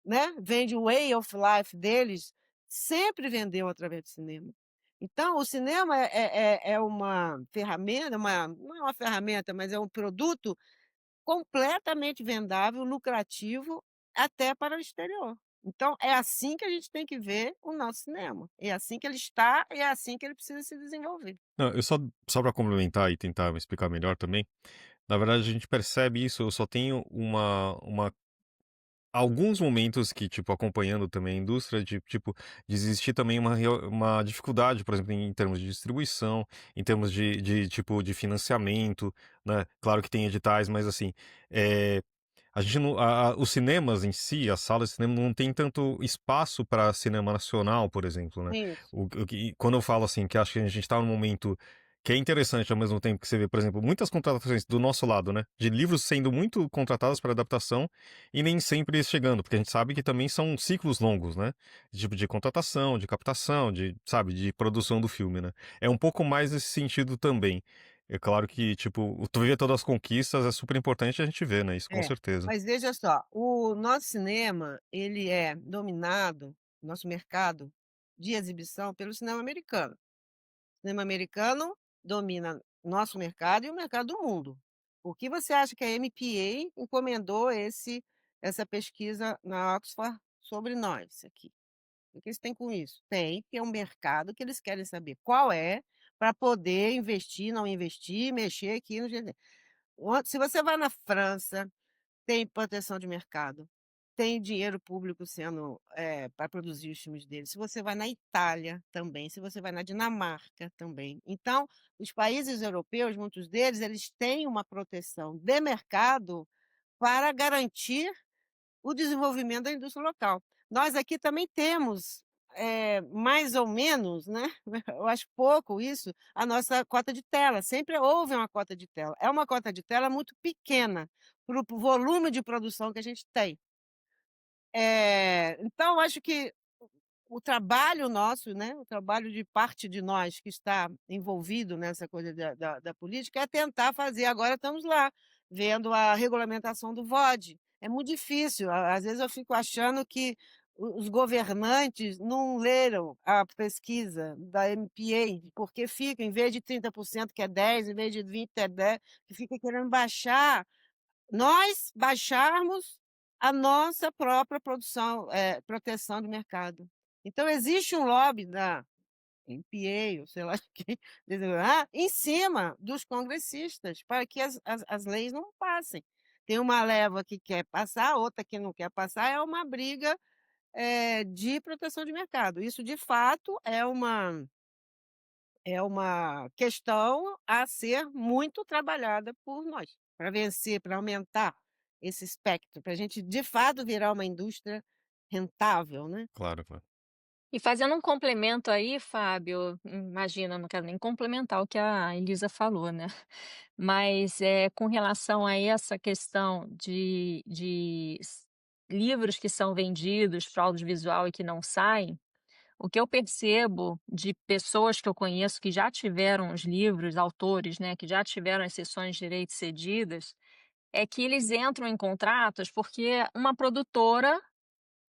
né, vende o way of life deles, sempre vendeu através do cinema. Então o cinema é uma ferramenta, não é uma ferramenta, mas é um produto completamente vendável, lucrativo, até para o exterior. Então é assim que a gente tem que ver o nosso cinema. É assim que ele está e é assim que ele precisa se desenvolver. Não, eu só para complementar e tentar me explicar melhor também, na verdade a gente percebe isso, eu só tenho uma alguns momentos que, tipo, acompanhando também a indústria, de tipo, de existir também uma dificuldade, por exemplo, em termos de distribuição, em termos tipo, de financiamento, né. Claro que tem editais, mas assim, eh, a gente não os cinemas em si, as salas de cinema não tem tanto espaço para cinema nacional, por exemplo, né. Isso. O que quando eu falo, assim, que acho que a gente está num momento que é interessante ao mesmo tempo que você vê, por exemplo, muitas contratações do nosso lado, né, de livros sendo muito contratados para adaptação e nem sempre chegando, porque a gente sabe que também são ciclos longos, né, tipo de contratação, de captação, de, sabe, de produção do filme, né. É um pouco mais nesse sentido também. É claro que, tipo, o tu viver todas as conquistas é super importante a gente ver, né, isso com É. certeza. Mas veja só, o nosso cinema, ele é dominado, nosso mercado de exibição, pelo cinema americano. O cinema americano domina nosso mercado e o mercado do mundo. Por que você acha que a MPA encomendou essa pesquisa na Oxford sobre nós aqui? O que eles têm com isso? Tem, que é um mercado que eles querem saber qual é, para poder investir, não investir, mexer aqui no GD. Se você vai na França, tem proteção de mercado, tem dinheiro público sendo, para produzir os filmes deles. Se você vai na Itália, também. Se você vai na Dinamarca, também. Então, os países europeus, muitos deles, eles têm uma proteção de mercado para garantir o desenvolvimento da indústria local. Nós aqui também temos, mais ou menos, né, eu acho pouco isso, a nossa cota de tela, sempre houve uma cota de tela. É uma cota de tela muito pequena para o volume de produção que a gente tem. Então acho que o trabalho nosso, né, o trabalho de parte de nós que está envolvido nessa coisa da política é tentar fazer, agora estamos lá, vendo a regulamentação do VOD. É muito difícil, às vezes eu fico achando que os governantes não leram a pesquisa da MPA, porque fica, em vez de 30% que é 10, em vez de 20 é 10, que fica querendo baixar, nós baixarmos a nossa própria produção, proteção do mercado. Então existe um lobby da MPA, ou sei lá quem, em cima dos congressistas, para que as leis não passem. Tem uma leva que quer passar, outra que não quer passar, é uma briga, de proteção de mercado. Isso, de fato, é uma questão a ser muito trabalhada por nós, para vencer, para aumentar esse espectro, para a gente de fato virar uma indústria rentável, né. Claro, claro. E fazendo um complemento aí, Fábio, imagina, eu não quero nem complementar o que a Elisa falou, né? Mas com relação a essa questão de livros que são vendidos para o audiovisual e que não saem, o que eu percebo de pessoas que eu conheço que já tiveram os livros, autores, né, que já tiveram as sessões de direitos cedidas, é que eles entram em contratos porque uma produtora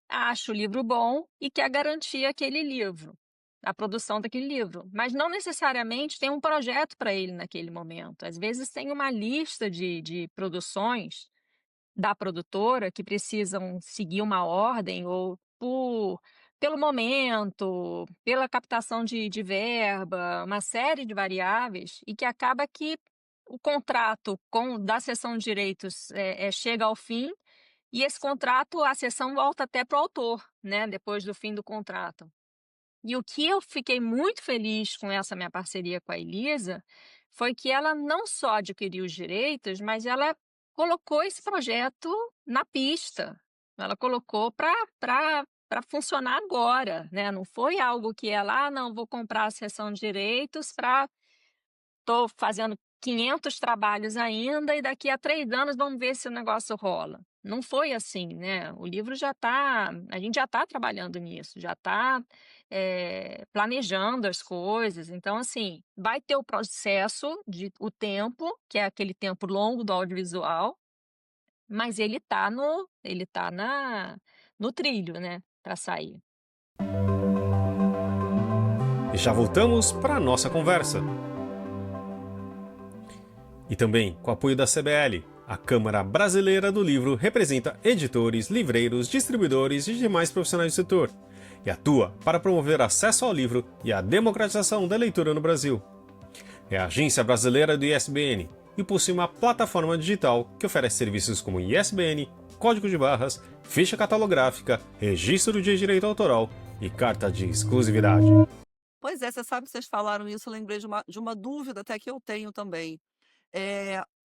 acha o livro bom e quer garantir aquele livro, a produção daquele livro, mas não necessariamente tem um projeto para ele naquele momento. Às vezes tem uma lista de produções da produtora que precisam seguir uma ordem ou pelo momento, pela captação de verba, uma série de variáveis, e que acaba que o contrato da cessão de direitos chega ao fim e esse contrato, a cessão volta até para o autor, né, depois do fim do contrato. E o que eu fiquei muito feliz com essa minha parceria com a Elisa, foi que ela não só adquiriu os direitos, mas ela colocou esse projeto na pista. Ela colocou para funcionar agora, né, não foi algo que ela: "Ah, não, vou comprar a cessão de direitos para Estou fazendo 500 trabalhos ainda e daqui a 3 anos vamos ver se o negócio rola". Não foi assim, né, o livro a gente já está trabalhando nisso, já está, planejando as coisas, então assim, vai ter o processo o tempo, que é aquele tempo longo do audiovisual, mas ele tá no trilho, né, para sair. E já voltamos para a nossa conversa. E também com o apoio da CBL, A Câmara Brasileira do Livro representa editores, livreiros, distribuidores e demais profissionais do setor, e atua para promover acesso ao livro e a democratização da leitura no Brasil. É a agência brasileira do ISBN e possui uma plataforma digital que oferece serviços como ISBN, código de barras, ficha catalográfica, registro de direito autoral e carta de exclusividade. Pois é, você sabe que vocês falaram isso, eu lembrei de uma dúvida até que eu tenho também.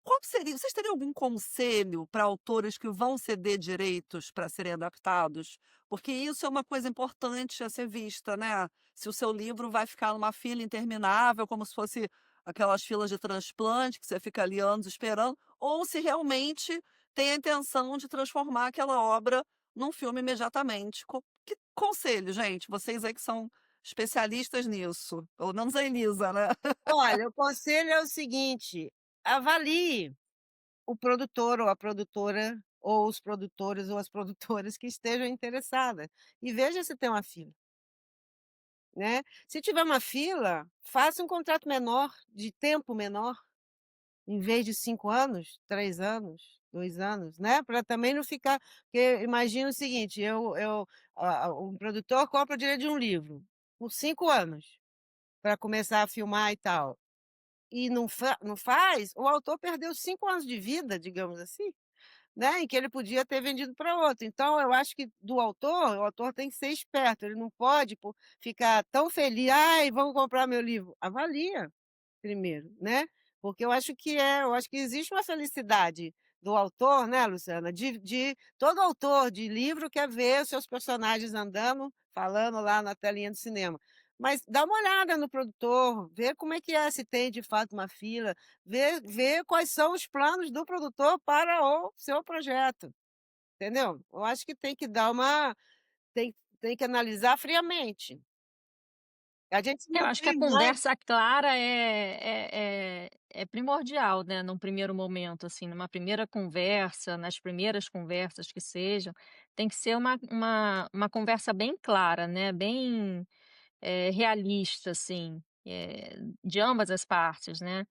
Qual seria vocês teriam algum conselho para autores que vão ceder direitos para serem adaptados? Porque isso é uma coisa importante a ser vista, né. Se o seu livro vai ficar numa fila interminável, como se fosse aquelas filas de transplante, que você fica ali anos esperando, ou se realmente tem a intenção de transformar aquela obra num filme imediatamente. Que conselho, gente? Vocês aí que são especialistas nisso, pelo menos a Elisa, né. Olha, o conselho é o seguinte: avalie o produtor ou a produtora, ou os produtores ou as produtoras que estejam interessadas, e veja se tem uma fila, né. Se tiver uma fila, faça um contrato menor, de tempo menor, em vez de 5 anos, 3 anos, 2 anos, né, para também não ficar, porque imagina o seguinte, um produtor compra o direito de um livro, por 5 anos, para começar a filmar e tal, e não faz, o autor perdeu 5 anos de vida, digamos assim, né, em que ele podia ter vendido para outro. Então eu acho que o autor tem que ser esperto, ele não pode ficar tão feliz: "Ai, vamos comprar meu livro". Avalia primeiro, né, porque eu acho que existe uma felicidade do autor, né, Luciana, de todo autor de livro quer ver os seus personagens andando, falando lá na telinha do cinema. Mas dá uma olhada no produtor, vê como é que é, se tem de fato uma fila, vê quais são os planos do produtor para o seu projeto, entendeu? Eu acho que tem que dar uma tem que analisar friamente. A gente Eu não acho que a tem mais. conversa clara é primordial, né, num primeiro momento, assim, numa primeira conversa, nas primeiras conversas que sejam, tem que ser uma conversa bem clara, né, bem, realista, assim, de ambas as partes, né.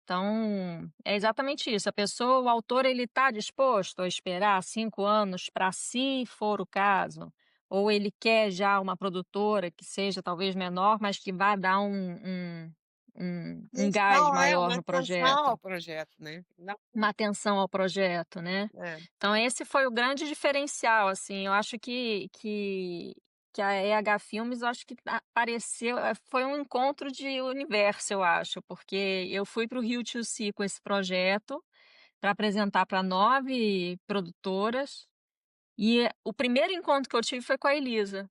Então, é exatamente isso, a pessoa o autor ele está disposto a esperar 5 anos para, se for o caso, ou ele quer já uma produtora que seja talvez menor, mas que vá dar um gás Atenção, maior uma no atenção projeto, ao projeto, né. Não, uma atenção ao projeto, né. é. Então esse foi o grande diferencial, assim, eu acho que a EH Filmes, eu acho que apareceu foi um encontro de universo, eu acho, porque eu fui para o Rio 2 com esse projeto, para apresentar para 9 produtoras, e o primeiro encontro que eu tive foi com a Elisa,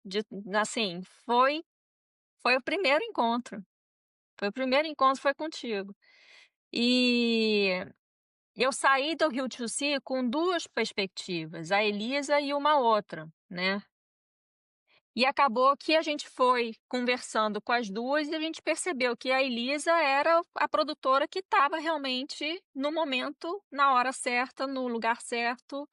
de assim, foi o primeiro encontro, foi contigo. E eu saí do Rio 2 com 2 perspectivas, a Elisa e uma outra, né. E acabou que a gente foi conversando com as 2 e a gente percebeu que a Elisa era a produtora que estava realmente no momento, na hora certa, no lugar certo,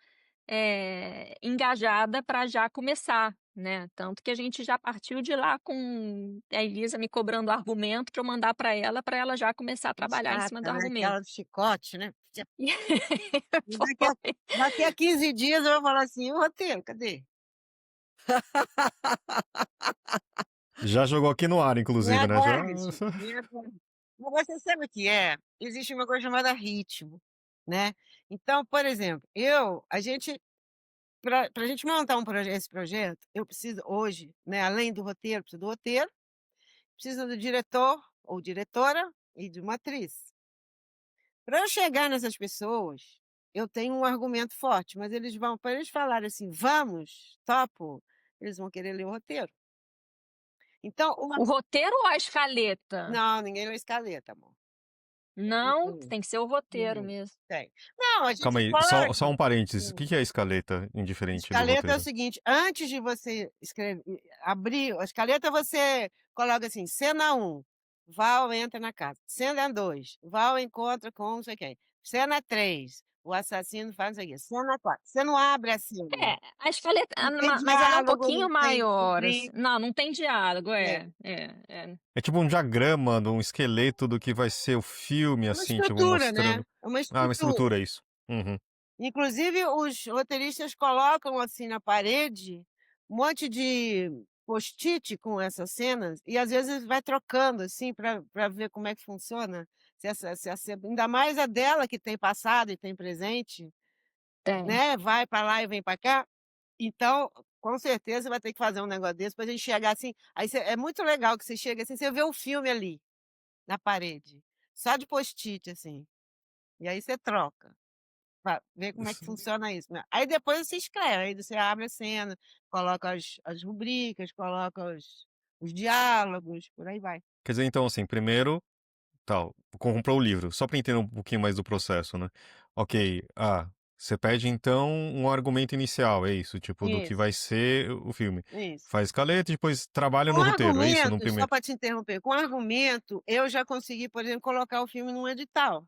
engajada para já começar, né. Tanto que a gente já partiu de lá com a Elisa me cobrando argumento para eu mandar para ela já começar a trabalhar em cima do Chata, né, aquela argumento. do chicote, né. E Foi. daqui a 15 dias eu vou falar assim: "E o roteiro, cadê?". Já jogou aqui no ar, Me inclusive, né? Já. aguarde, me aguarde. Mas você sabe o que é? Existe uma coisa chamada ritmo, né. Então, por exemplo, a gente pra gente montar esse projeto, eu preciso hoje, né, além do roteiro, preciso do roteiro, preciso do diretor ou diretora e de uma atriz. Para eu chegar nessas pessoas, eu tenho um argumento forte, mas para eles falarem assim: "Vamos, topo", eles vão querer ler o roteiro. Então uma O roteiro ou a escaleta? Não, ninguém lê escaleta, amor. Não, Ninguém, tem que ser o roteiro ninguém. mesmo. Tem. Não, a Calma gente aí, só pode. um parênteses. O Hum. que que é escaleta, indiferente do Escaleta é o roteiro? seguinte, antes de você abrir a escaleta, você coloca assim: cena um, Val entra na casa. Cena 2, Val encontra com não sei quem. Cena 3, o assassino faz não sei o quê, cena 4. Você não abre a cena, É, a escaleta não tem mas ela é um diálogo, pouquinho não tem maior, conflito. não tem diálogo, É. é. É tipo um diagrama, um esqueleto do que vai ser o filme, É uma assim, tipo, estrutura, né, mostrando. é uma Ah, uma estrutura. estrutura, é isso. Uhum. Inclusive os roteiristas colocam, assim, na parede, um monte de post-it com essas cenas e às vezes vai trocando, assim, para ver como é que funciona, se ainda mais a dela que tem passado e tem presente, Tem. né, vai para lá e vem para cá, então, com certeza vai ter que fazer um negócio desse pra gente chegar assim aí você é muito legal que você chega assim, você vê o filme ali, na parede, só de post-it, assim, e aí você troca. Pra ver como é que funciona isso, né. Aí depois você escreve, aí você abre a cena, coloca as rubricas, coloca os diálogos, por aí vai. Quer dizer, então, assim, primeiro, tal, comprou o livro, só para entender um pouquinho mais do processo, né? Ok, você pede então um argumento inicial, é isso, tipo, do que Isso, vai ser o filme. isso. Faz escaleta e depois trabalha Com no roteiro, é isso? No argumento, só primeiro. para te interromper, com argumento eu já consegui, por exemplo, colocar o filme num edital,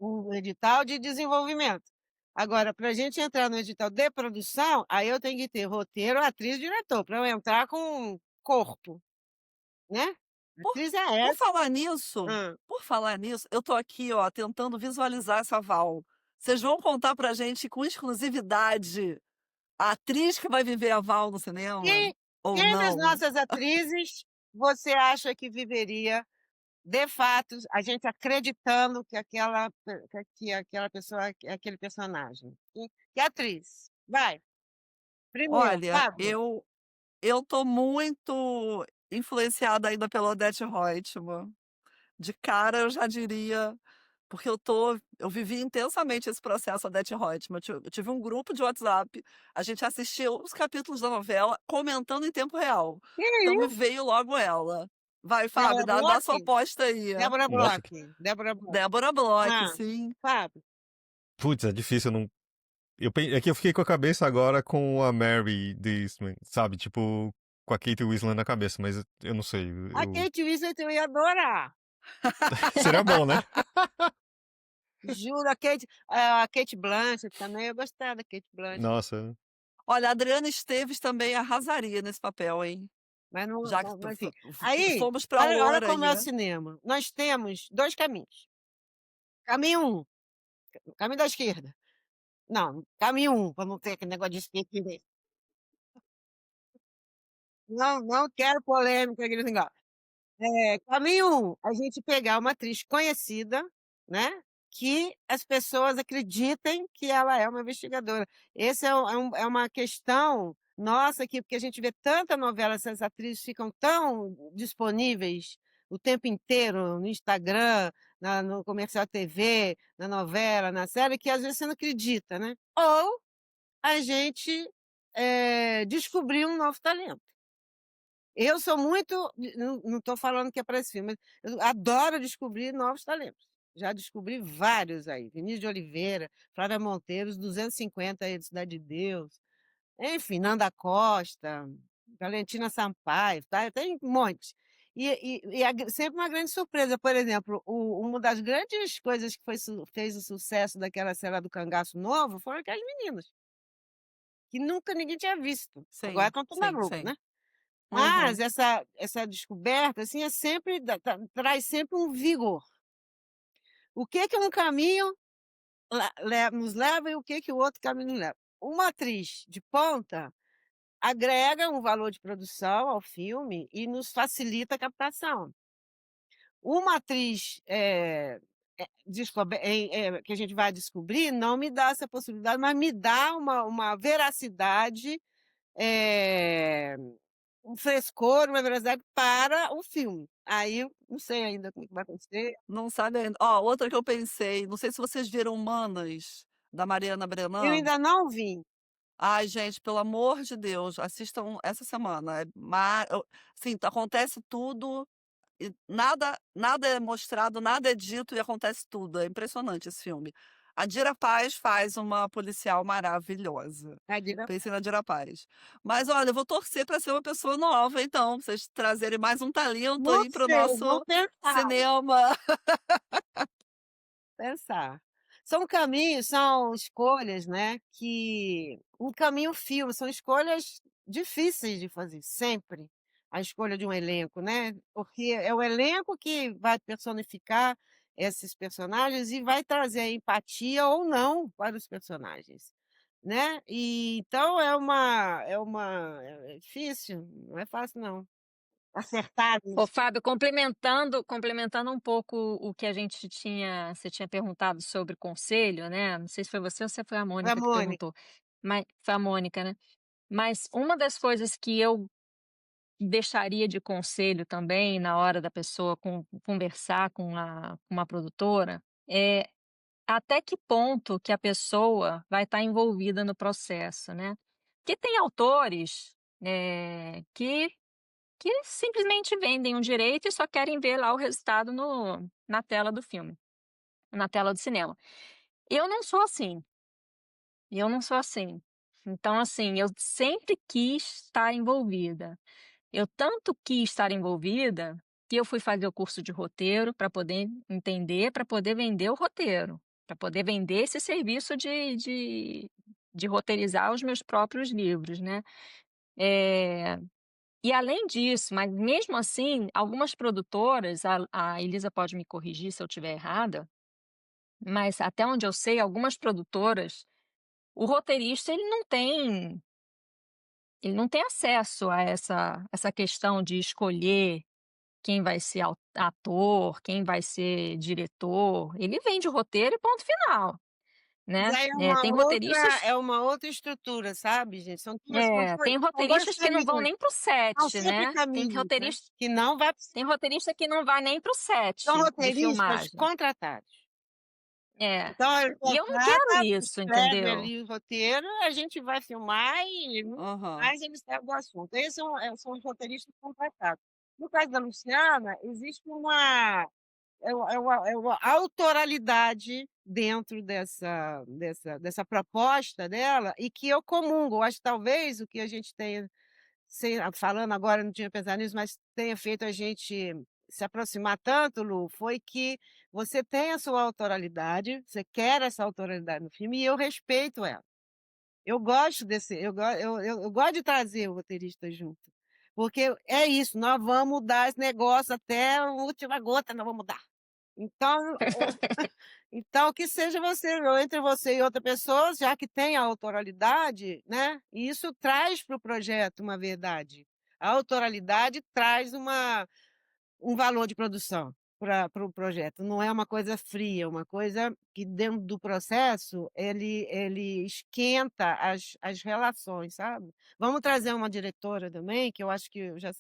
um edital de desenvolvimento. Agora, para a gente entrar no edital de produção, aí eu tenho que ter roteiro, atriz, diretor, para eu entrar com corpo, né. Por Atriz é por essa. falar nisso Hã. por falar nisso, eu tô aqui, ó, tentando visualizar essa Val. Vocês vão contar pra gente com exclusividade a atriz que vai viver a Val no cinema? Quem Ou quem das não? nossas atrizes você acha que viveria, de fato, a gente acreditando que aquela pessoa é aquele personagem? Que atriz? Vai, primeiro, Olha, Fábio. eu tô muito influenciada ainda pela Odete Roitman. De cara eu já diria porque eu vivi intensamente esse processo Odete Roitman. Eu tive um grupo de WhatsApp, a gente assistiu os capítulos da novela comentando em tempo real. Que Então me isso? veio logo ela. Vai, Fábio, Débora dá Bloch? sua aposta aí. Débora Nossa, Bloch, Débora Bloch. Débora Bloch, Hã, sim. Fábio. putz, é difícil, eu não. É que eu fiquei com a cabeça agora com a Mary Eastman, sabe? Tipo, com a Kate Winslet na cabeça, mas eu não sei. A Kate Winslet eu ia adorar. Seria bom, né? Juro, a Kate Blanchett também, eu gostava da Kate Blanchett, Nossa. Olha, a Adriana Esteves também arrasaria nesse papel, hein. mas não Já que mas enfim. f Aí, fomos pra olha Loura como aí, é o né. cinema, nós temos 2 caminhos. Caminho um, o caminho da esquerda. Não, caminho um, pra não ter aquele negócio de esquerda e direita. Não quero polêmica, aquele negócio. Caminho um, a gente pegar uma atriz conhecida, né, que as pessoas acreditem que ela é uma investigadora. Esse é uma questão nossa aqui, porque a gente vê tanta novela, essas atrizes ficam tão disponíveis o tempo inteiro no Instagram, no comercial TV, na novela, na série, que às vezes você não acredita, né. Ou a gente, descobrir um novo talento. Eu sou muito não estou falando que é para esse filme, mas eu adoro descobrir novos talentos. Já descobri vários aí, Vinícius de Oliveira, Flávia Monteiro, os 250 aí de Cidade de Deus, enfim, Nanda Costa, Valentina Sampaio, tá, tem um monte. Sempre uma grande surpresa, por exemplo, uma das grandes coisas que fez o sucesso daquela série do Cangaço Novo foram aquelas meninas, que nunca ninguém tinha visto. Agora Sim, estão tudo na sim, Globo, sim. né. Mas Uhum. essa descoberta, assim, é sempre traz sempre um vigor. O que que um caminho nos leva e o que que o outro caminho nos leva. Uma atriz de ponta agrega um valor de produção ao filme e nos facilita a captação. Uma atriz, que a gente vai descobrir, não me dá essa possibilidade, mas me dá uma veracidade, eh um frescor, uma veracidade para o filme. Aí eu não sei ainda como é que vai acontecer. Não sabe ainda. Ó, outra que eu pensei, não sei se vocês viram Manas, da Mariana Eu Brennan. ainda não vi. Ai, gente, pelo amor de Deus, assistam essa semana. Sim, acontece tudo e nada é mostrado, nada é dito e acontece tudo. É impressionante esse filme. A Dira Paz faz uma policial maravilhosa. A Dira Pensei na Dira Paz. Mas olha, eu vou torcer para ser uma pessoa nova então, pra vocês trazerem mais um talento não aí para o sei, vou nosso pensar, cinema. pensar. São caminhos, são escolhas, né, que um caminho filme, são escolhas difíceis de fazer, sempre. A escolha de um elenco, né, porque é o elenco que vai personificar esses personagens e vai trazer a empatia ou não para os personagens, né. E então é difícil, não é fácil não, acertar Ô nisso. Fábio, complementando um pouco o que a gente tinha você tinha perguntado sobre conselho, né, não sei se foi você ou se foi a Pra Mônica que Mônica. perguntou, mas foi a Mônica, né. Mas uma das coisas que eu deixaria de conselho também na hora da pessoa conversar com uma produtora, é até que ponto que a pessoa vai estar envolvida no processo, né. Porque tem autores, que simplesmente vendem um direito e só querem ver lá o resultado na tela do filme, na tela do cinema. Eu não sou assim, eu não sou assim. Então, assim, eu sempre quis estar envolvida. Eu tanto quis estar envolvida, que eu fui fazer o curso de roteiro para poder entender, para poder vender o roteiro, para poder vender esse serviço de roteirizar os meus próprios livros, né. Eh, e além disso, mas mesmo assim, algumas produtoras, a Elisa pode me corrigir se eu estiver errada, mas até onde eu sei, algumas produtoras, o roteirista ele não tem acesso a essa questão de escolher quem vai ser ator, quem vai ser diretor, ele vende o roteiro e ponto final, Mas né. aí Tem roteiristas é uma outra estrutura, sabe, gente, tem são 2 roteiristas que não vão caminhos, nem para o são set, sempre né, caminhos, né, que não vai tem roteirista que não vai nem para o são set de roteiristas filmagem. contratados. É, Então ele e eu não quero contrata, isso, escreve entendeu. ali o roteiro, a gente vai filmar e nunca Aham. mais eles pegam o assunto. Esses são os roteiristas contratados. No caso da Luciana, existe uma é uma autoralidade dentro dessa proposta dela e que eu comungo. Eu acho que talvez o que a gente tenha falando agora, não tinha pensado nisso, mas tenha feito a gente se aproximar tanto, Lu, foi que você tem a sua autoralidade, você quer essa autoralidade no filme e eu respeito ela. Eu gosto desse eu gosto de trazer o roteirista junto, porque é isso, nós vamos dar esse negócio até a última gota, nós vamos dar. Então, então que seja você ou entre você e outra pessoa, já que tem a autoralidade, né, e isso traz para o projeto uma verdade. A autoralidade traz um valor de produção para o projeto, não é uma coisa fria, é uma coisa que dentro do processo ele esquenta as relações, sabe. Vamos trazer uma diretora também, que eu acho que eu já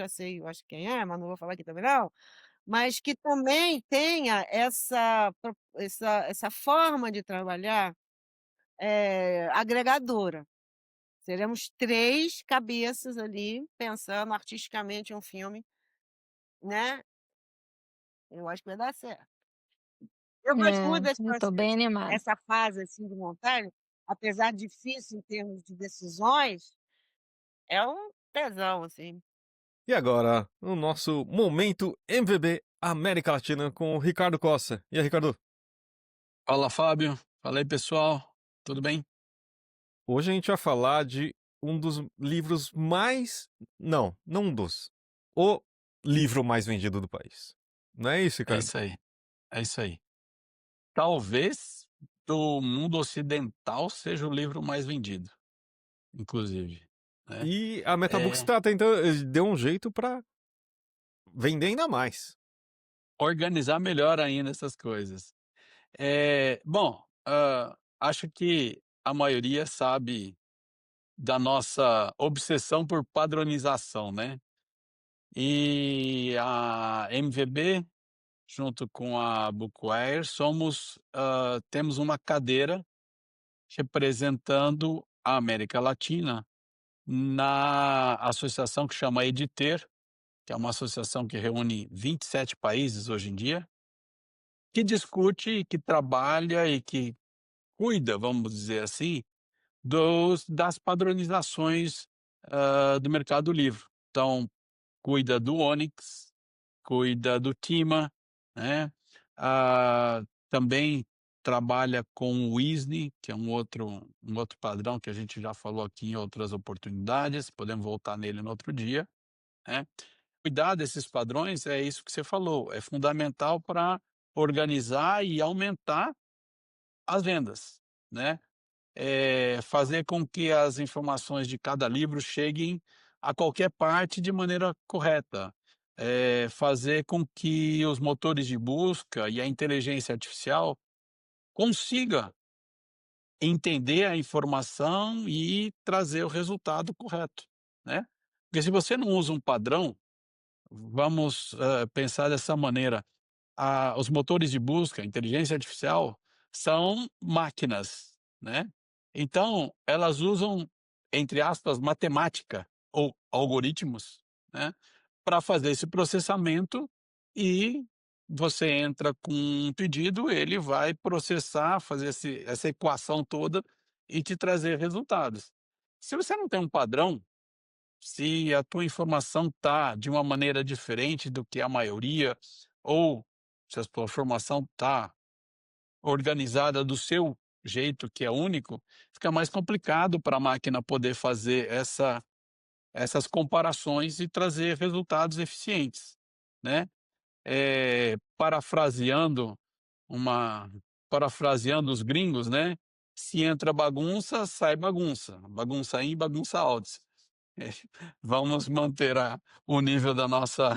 sei, eu acho quem é, mas não vou falar aqui também não, mas que também tenha essa forma de trabalhar, agregadora. Seremos 3 cabeças ali pensando artisticamente um filme, né, eu acho que vai dar certo. Eu gosto muito desse Eu estou bem processo. animada. Essa fase, assim, de montagem, apesar de difícil em termos de decisões, é um tesão, assim. E agora, o nosso momento MVB América Latina com o Ricardo Costa. E aí, Ricardo? Fala, Fábio. Fala aí, pessoal. Tudo bem? Hoje a gente vai falar de um dos livros mais. Não, não um dos. O livro mais vendido do país. Não é isso, É Ricardo? isso aí. É isso aí. Talvez do mundo ocidental seja o livro mais vendido, inclusive, né? E a Metabooks É, tá tentando. Deu um jeito pra vender ainda mais. organizar melhor ainda essas coisas. Bom, acho que a maioria sabe da nossa obsessão por padronização, né? E a MVB, junto com a Bookwire, temos uma cadeira representando a América Latina na associação que chama Editer, que é uma associação que reúne 27 países hoje em dia, que discute, que trabalha e que cuida, vamos dizer assim, das padronizações do mercado livre. Então, cuida do Onyx, cuida do Tima, né? Também trabalha com o ISNE, que é um outro padrão que a gente já falou aqui em outras oportunidades, podemos voltar nele no outro dia, né. Cuidar desses padrões é isso que você falou, é fundamental para organizar e aumentar as vendas, né. Fazer com que as informações de cada livro cheguem a qualquer parte de maneira correta, fazer com que os motores de busca e a inteligência artificial consiga entender a informação e trazer o resultado correto, né. Porque se você não usa um padrão, vamos, pensar dessa maneira, os motores de busca, a inteligência artificial, são máquinas, né. Então, elas usam, entre aspas, "matemática" ou algoritmos, né, para fazer esse processamento e você entra com um pedido, ele vai processar, fazer essa equação toda e te trazer resultados. Se você não tem um padrão, se a tua informação está de uma maneira diferente do que a maioria, ou se a tua informação está organizada do seu jeito, que é único, fica mais complicado para a máquina poder fazer essas comparações e trazer resultados eficientes, né. Parafraseando uma parafraseando os gringos, né, se entra bagunça, sai bagunça, bagunça in, bagunça out. Eh, vamos manter o nível da nossa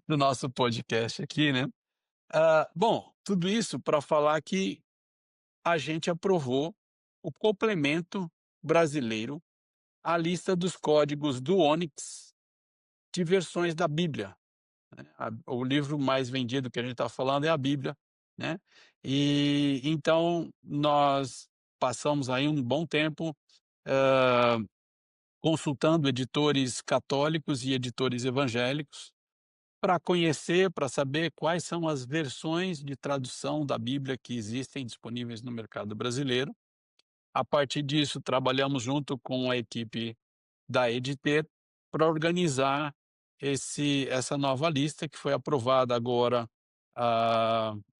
do nosso podcast aqui, né. Bom, tudo isso para falar que a gente aprovou o complemento brasileiro à lista dos códigos do Onix de versões da Bíblia, né. O livro mais vendido que a gente está falando é a Bíblia, né. E então nós passamos aí um bom tempo, hã, consultando editores católicos e editores evangélicos para conhecer, para saber quais são as versões de tradução da Bíblia que existem disponíveis no mercado brasileiro. A partir disso, trabalhamos junto com a equipe da Editer para organizar essa nova lista que foi aprovada agora,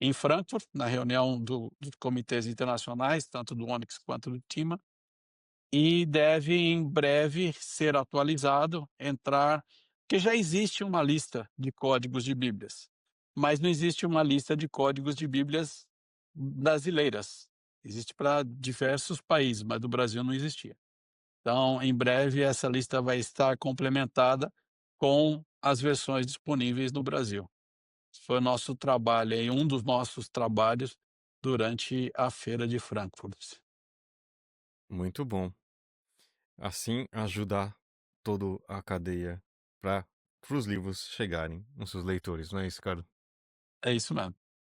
em Frankfurt, na reunião dos comitês internacionais, tanto do Onyx quanto do TIMA, e deve em breve ser atualizado, entrar, porque já existe uma lista de códigos de Bíblias, mas não existe uma lista de códigos de Bíblias brasileiras. Existe para diversos países, mas do Brasil não existia. Então, em breve, essa lista vai estar complementada com as versões disponíveis no Brasil. Esse foi o nosso trabalho aí, um dos nossos trabalhos durante a feira de Frankfurt. Muito bom. Assim, ajudar toda a cadeia para os livros chegarem nos seus leitores, não é isso, cara? É isso mesmo,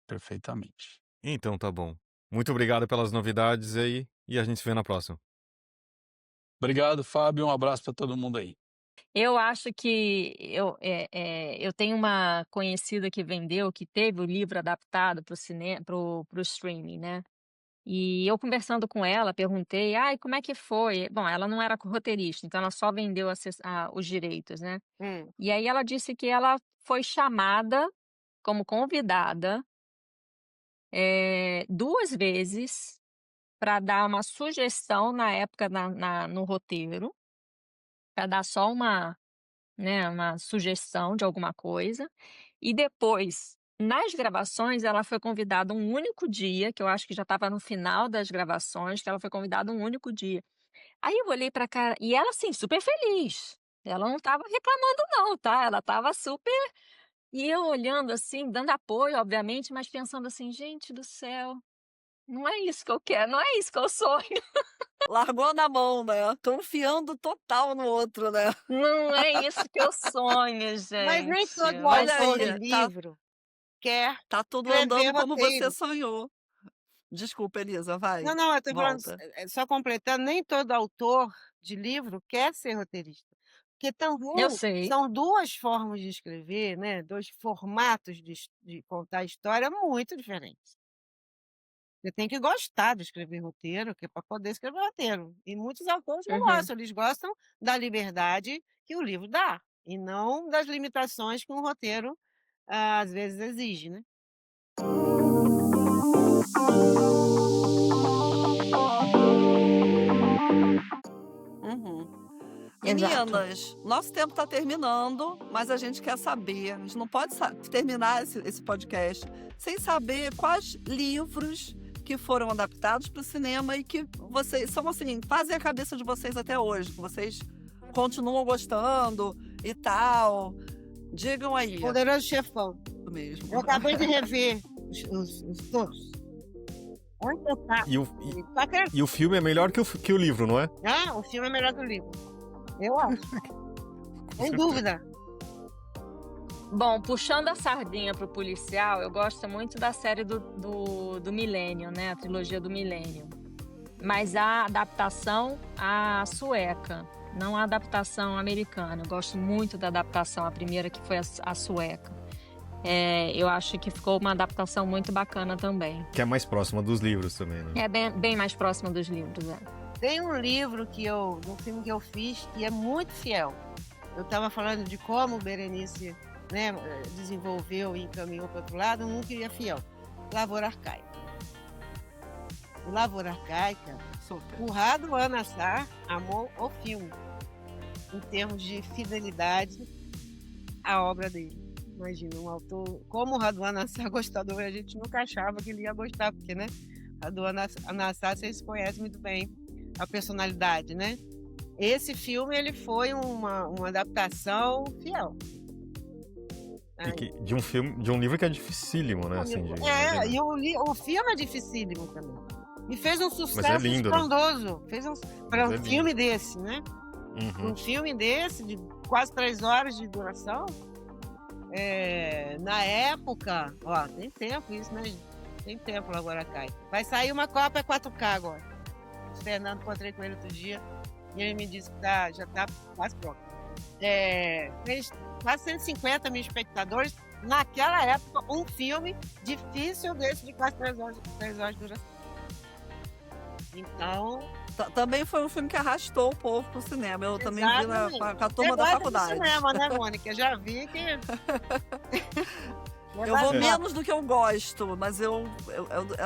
perfeitamente. Então tá bom. Muito obrigado pelas novidades aí e a gente se vê na próxima. Obrigado, Fábio, um abraço para todo mundo aí. Eu acho que eu tenho uma conhecida que vendeu, que teve o livro adaptado para o cinema, para o streaming, né. E eu conversando com ela, perguntei: "Ai, como é que foi?" Bom, ela não era roteirista, então ela só vendeu os direitos, né. Hum. E aí ela disse que ela foi chamada como convidada, 2 vezes para dar uma sugestão na época no roteiro, para dar só uma, né, uma sugestão de alguma coisa, e depois, nas gravações, ela foi convidada um único dia, que eu acho que já estava no final das gravações, que ela foi convidada um único dia. Aí eu olhei pra cara e ela, assim, super feliz, ela não estava reclamando não, tá, ela estava super, e eu olhando assim, dando apoio obviamente, mas pensando assim: "Gente do céu, não é isso que eu quero, não é isso que eu sonho, Largou na mão, né, confiando total no outro, né. não é isso que eu sonho Mas nem gente, todo vai Olha autor ser". de aí, tá livro quer tá tudo escrever andando como você roteiro. sonhou. Desculpa, Elisa, Não, vai, não, eu tô falando volta. só completando, nem todo autor de livro quer ser roteirista, porque Eu também sei. são 2 formas de escrever, né, 2 formatos de contar a história muito diferentes. Você tem que gostar de escrever roteiro, que é para poder escrever roteiro. E muitos autores não Uhum. gostam, eles gostam da liberdade que o livro dá, e não das limitações que um roteiro, às vezes exige, né. Uhum. Exato. Meninas, nosso tempo está terminando, mas a gente quer saber. A gente não pode terminar esse podcast sem saber quais livros que foram adaptados para o cinema e que vocês são assim, fazem a cabeça de vocês até hoje, que vocês continuam gostando e tal. Digam aí. Poderoso Chefão. Mesmo. Eu acabei de rever os todos. Onde eu tá? E o filme é melhor que o livro, não é? Ah, o filme é melhor que o livro. Eu acho. Sem dúvida. Bom, puxando a sardinha pro policial, eu gosto muito da série do Millennium, né? A trilogia do Millennium. Mas a adaptação à sueca, não a adaptação americana. Eu gosto muito da adaptação, a primeira que foi a sueca. Eu acho que ficou uma adaptação muito bacana também. Que é mais próxima dos livros também, né? É bem mais próxima dos livros, Tem um livro um filme que eu fiz, que é muito fiel. Eu estava falando de como o Berenice, né, desenvolveu e encaminhou para outro lado, um que é fiel. Lavoura Arcaica. O Lavoura Arcaica, o Raduan Nassar amou o filme, em termos de fidelidade à obra dele. Imagina, um autor como o Raduan Nassar gostador, a gente nunca achava que ele ia gostar, porque, né, Raduan Nassar, vocês conhecem muito bem a personalidade, né? Esse filme, ele foi uma adaptação fiel. De um livro que é dificílimo, né? Assim, e o filme é dificílimo também. E fez um sucesso lindo, estrondoso. Né? Para um filme desse, né? Uhum. Um filme desse, de quase 3 horas de duração. Na época, ó, tem tempo isso, né? Tem tempo agora, Kai. Vai sair uma cópia 4K agora. O Fernando, encontrei com ele outro dia e ele me disse que já está quase pronto. Fez quase 150 mil espectadores. Naquela época, um filme difícil desse de quase 3 horas de duração. Então... Também foi um filme que arrastou o povo pro cinema. Eu também vi com a turma da faculdade. Cinema, né, Mônica? Já vi que... Eu vou menos do que eu gosto, mas é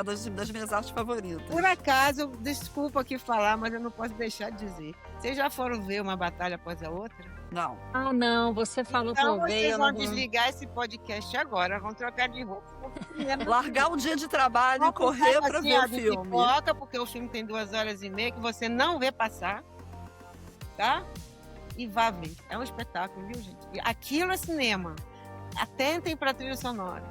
das minhas artes favoritas. Por acaso, desculpa aqui falar, mas eu não posso deixar de dizer. Vocês já foram ver uma batalha após a outra? Não. Ah, não, você falou então, pra eu ver. Vocês vão desligar esse podcast agora, vão trocar de roupa. Largar o dia de trabalho e correr pra ver o filme. Pipoca, porque o filme tem 2h30 que você não vê passar, tá? E vá ver. É um espetáculo, viu, gente? Aquilo é cinema. Atentem pra trilha sonora.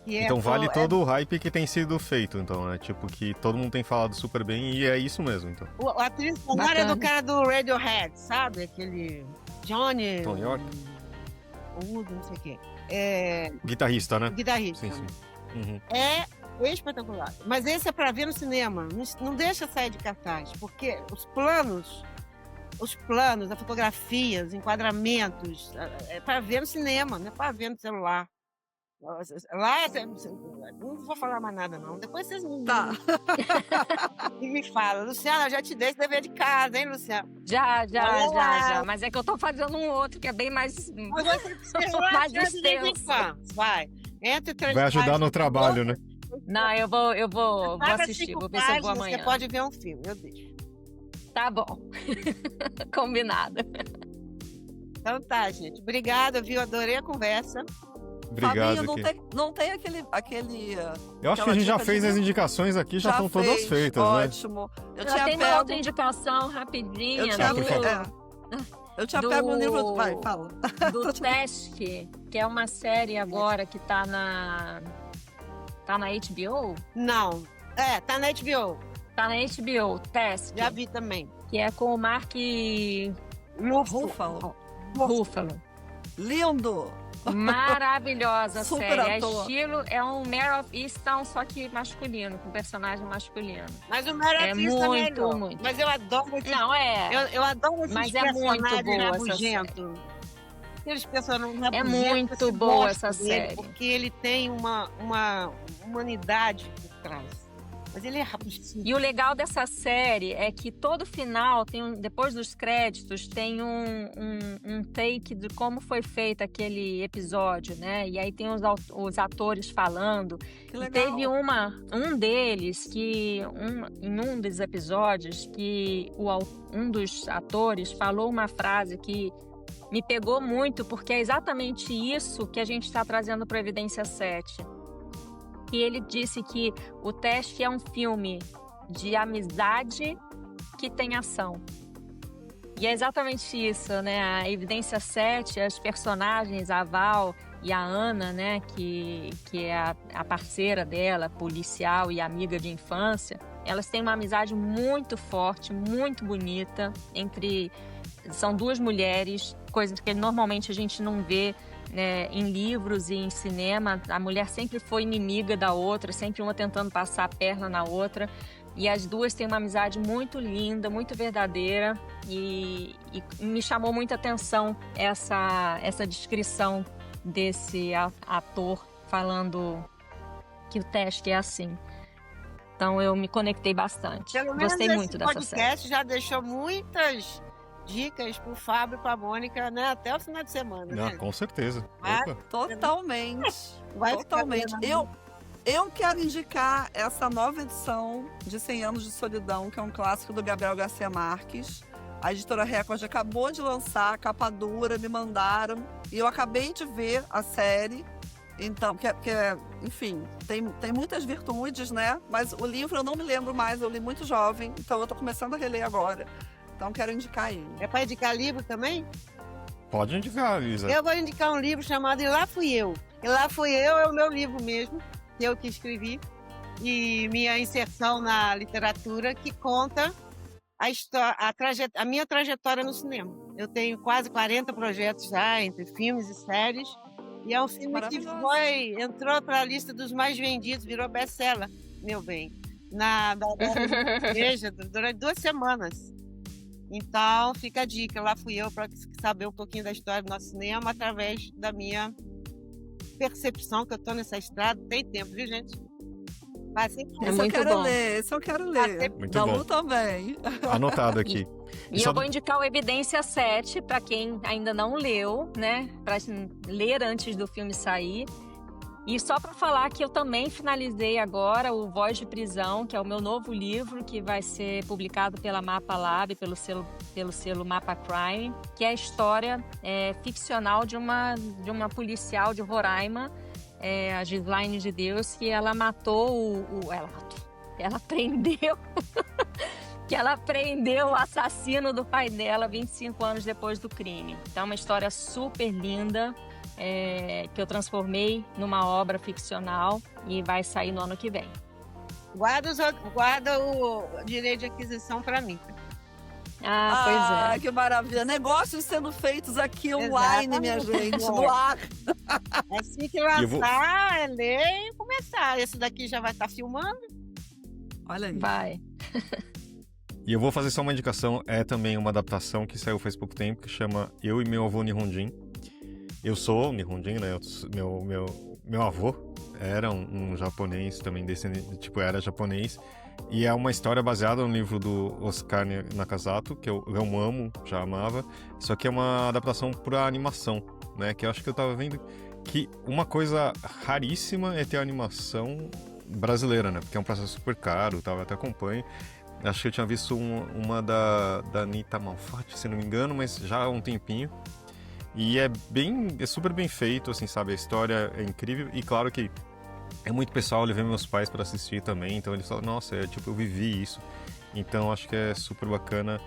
Então vale todo o hype que tem sido feito, então, né? Tipo, que todo mundo tem falado super bem e é isso mesmo, então. A trilha sonora é do cara do Radiohead, sabe? Aquele Johnny... Tom York? Não sei o quê. Guitarrista, né? Guitarrista. Sim. Uhum. É espetacular. Mas esse é pra ver no cinema. Não deixa sair de cartaz, porque os planos, a fotografia, os enquadramentos, é para ver no cinema, não é para ver no celular. Lá, não vou falar mais nada, não. Depois vocês me falam. Luciana, eu já te dei esse dever de casa, hein, Luciana? Já. Mas é que eu tô fazendo um outro que é bem mais... Mas você precisa mais extenso. Vai. Entre 3 Vai ajudar no trabalho, né? Não, eu vou assistir, vou ver se eu vou amanhã. Você pode ver um filme, eu deixo. Tá bom. Combinado. Então tá, gente. Obrigada, viu? Adorei a conversa. Obrigado. Fabinho, não tem aquele... Eu acho que a gente já fez as indicações aqui, já estão todas feitas, ótimo. né? Eu tenho uma outra indicação rapidinha. Eu tinha pego o livro... Vai, fala. Do Task, que é uma série agora que tá na HBO? Não. Tá na HBO. Tá na HBO, Task. Já vi também. Que é com o Mark Ruffalo. Lindo! Maravilhosa Super série. ator. É um Mare of Easttown, só que masculino, com personagem masculino. Mas o Mare of Easttown é melhor. Muito. Mas eu adoro esse... Não, Eu adoro esses personagens rabugentos. Aqueles personagens é muito boa essa série. Porque ele tem uma humanidade por trás. Mas ele é rápido. E o legal dessa série é que todo final, depois dos créditos, tem um take de como foi feito aquele episódio, né? E aí tem os atores falando. Que E legal. teve um deles em um dos episódios, que um dos atores falou uma frase que me pegou muito, porque é exatamente isso que a gente está trazendo para Evidência 7. E ele disse que o Teste é um filme de amizade que tem ação. E é exatamente isso, né? A Evidência 7, as personagens, a Val e a Ana, né? Que é a parceira dela, policial e amiga de infância, elas têm uma amizade muito forte, muito bonita são duas mulheres, coisas que normalmente a gente não vê, né, em livros e em cinema. A mulher sempre foi inimiga da outra, sempre uma tentando passar a perna na outra. E as duas têm uma amizade muito linda, muito verdadeira. E me chamou muita atenção essa descrição desse ator falando que o Teste é assim. Então eu me conectei bastante. Pelo menos Gostei muito esse dessa série. podcast já deixou muitas dicas pro Fábio e pra Mônica, né? Até o final de semana, Não, né? com certeza. Vai. Opa. Totalmente. Vai ficar Totalmente. vendo. Eu quero indicar essa nova edição de 100 Anos de Solidão, que é um clássico do Gabriel Garcia Marques. A editora Record acabou de lançar, capa dura, me mandaram. E eu acabei de ver a série. Então, enfim, tem muitas virtudes, né? Mas o livro eu não me lembro mais, eu li muito jovem. Então eu tô começando a reler agora. Então quero indicar ele. É para indicar livro também? Pode indicar, Lisa. Eu vou indicar um livro chamado E Lá Fui Eu. E Lá Fui Eu é o meu livro mesmo, que eu que escrevi. E minha inserção na literatura, que conta a minha trajetória no cinema. Eu tenho quase 40 projetos já, entre filmes e séries. E é um filme que entrou para a lista dos mais vendidos, virou best-seller, meu bem, da igreja durante 2 semanas. Então, fica a dica. Lá fui eu para saber um pouquinho da história do nosso cinema através da minha percepção, que eu estou nessa estrada. Tem tempo, viu, gente? É muito bom. Esse eu quero ler. Muito Da bom. Lu também. Anotado aqui. E eu vou indicar o Evidência 7 para quem ainda não leu, né? Para ler antes do filme sair. E só para falar que eu também finalizei agora o Voz de Prisão, que é o meu novo livro, que vai ser publicado pela Mapa Lab, pelo selo Mapa Crime, que é a história ficcional de uma policial de Roraima, a Gislaine de Deus, que ela matou ela prendeu que ela prendeu o assassino do pai dela 25 anos depois do crime. Então é uma história super linda, que eu transformei numa obra ficcional e vai sair no ano que vem. Guarda o direito de aquisição para mim. Pois é. Que maravilha. Negócios sendo feitos aqui online, minha gente, no ar. Assim que lançar, ler e começar. Esse daqui já vai estar filmando. Olha aí. Vai. E eu vou fazer só uma indicação, é também uma adaptação que saiu faz pouco tempo, que chama Eu e Meu Avô Nihonjin. Eu sou Nihonjin, né? Meu avô era um japonês também, era japonês. E é uma história baseada no livro do Oscar Nakazato, que eu amo, já amava. Só que é uma adaptação para animação, né? Que eu acho que eu tava vendo que uma coisa raríssima é ter animação brasileira, né? Porque é um processo super caro, eu até acompanho. Acho que eu tinha visto uma da Anitta Malfatti, se não me engano, mas já há um tempinho. E é super bem feito, assim, sabe? A história é incrível e claro que é muito pessoal. Eu levei meus pais para assistir também, então eles falam, nossa, eu vivi isso. Então acho que é super bacana,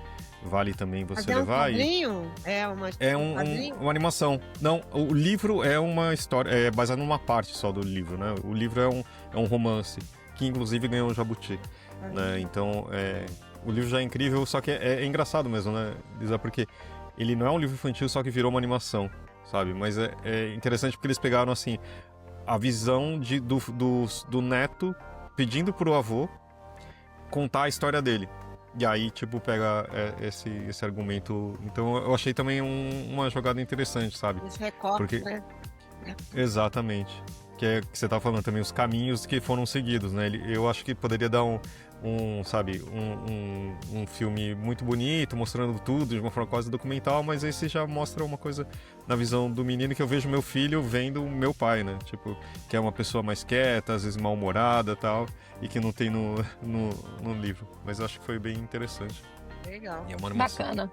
vale também você levar. Quadrinho? Uma animação. Não, o livro é uma história, é baseado numa parte só do livro, né? O livro é um romance, que inclusive ganhou um Jabuti. Né? Então, o livro já é incrível, só que é engraçado mesmo, né, Lisa? Porque ele não é um livro infantil, só que virou uma animação, sabe? Mas é interessante porque eles pegaram, assim, a visão do neto pedindo pro avô contar a história dele. E aí, tipo, pega esse argumento. Então, eu achei também uma jogada interessante, sabe? Esse recorte, porque... né? Exatamente. que você estava falando também, os caminhos que foram seguidos, né? Eu acho que poderia dar sabe, um filme muito bonito, mostrando tudo de uma forma quase documental, mas esse já mostra uma coisa na visão do menino que eu vejo meu filho vendo o meu pai, né? Tipo, que é uma pessoa mais quieta, às vezes mal-humorada e tal, e que não tem no livro. Mas eu acho que foi bem interessante. Legal. E é uma animação. Bacana.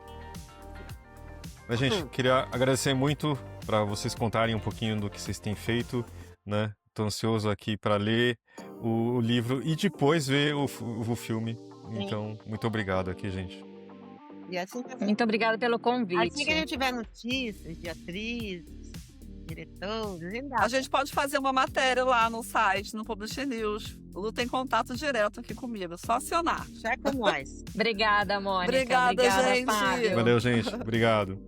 Mas, gente, queria agradecer muito para vocês contarem um pouquinho do que vocês têm feito, né? Tô ansioso aqui para ler o livro e depois ver o filme. Então, muito obrigado aqui, gente. E assim que, Muito obrigada pelo assim que a convite. gente tiver notícias de atrizes, diretores, ainda A gente pode fazer uma matéria lá no site, no Publish News. O Lu tem contato direto aqui comigo, só acionar. checa nós. Obrigada, Mônica. Obrigada, gente. Fábio. Valeu, gente. Obrigado.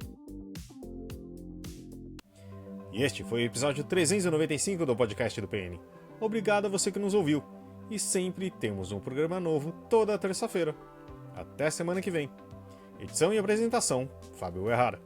E este foi o episódio 395 do podcast do PN. Obrigado a você que nos ouviu. E sempre temos um programa novo toda terça-feira. Até semana que vem. Edição e apresentação, Fábio Errara.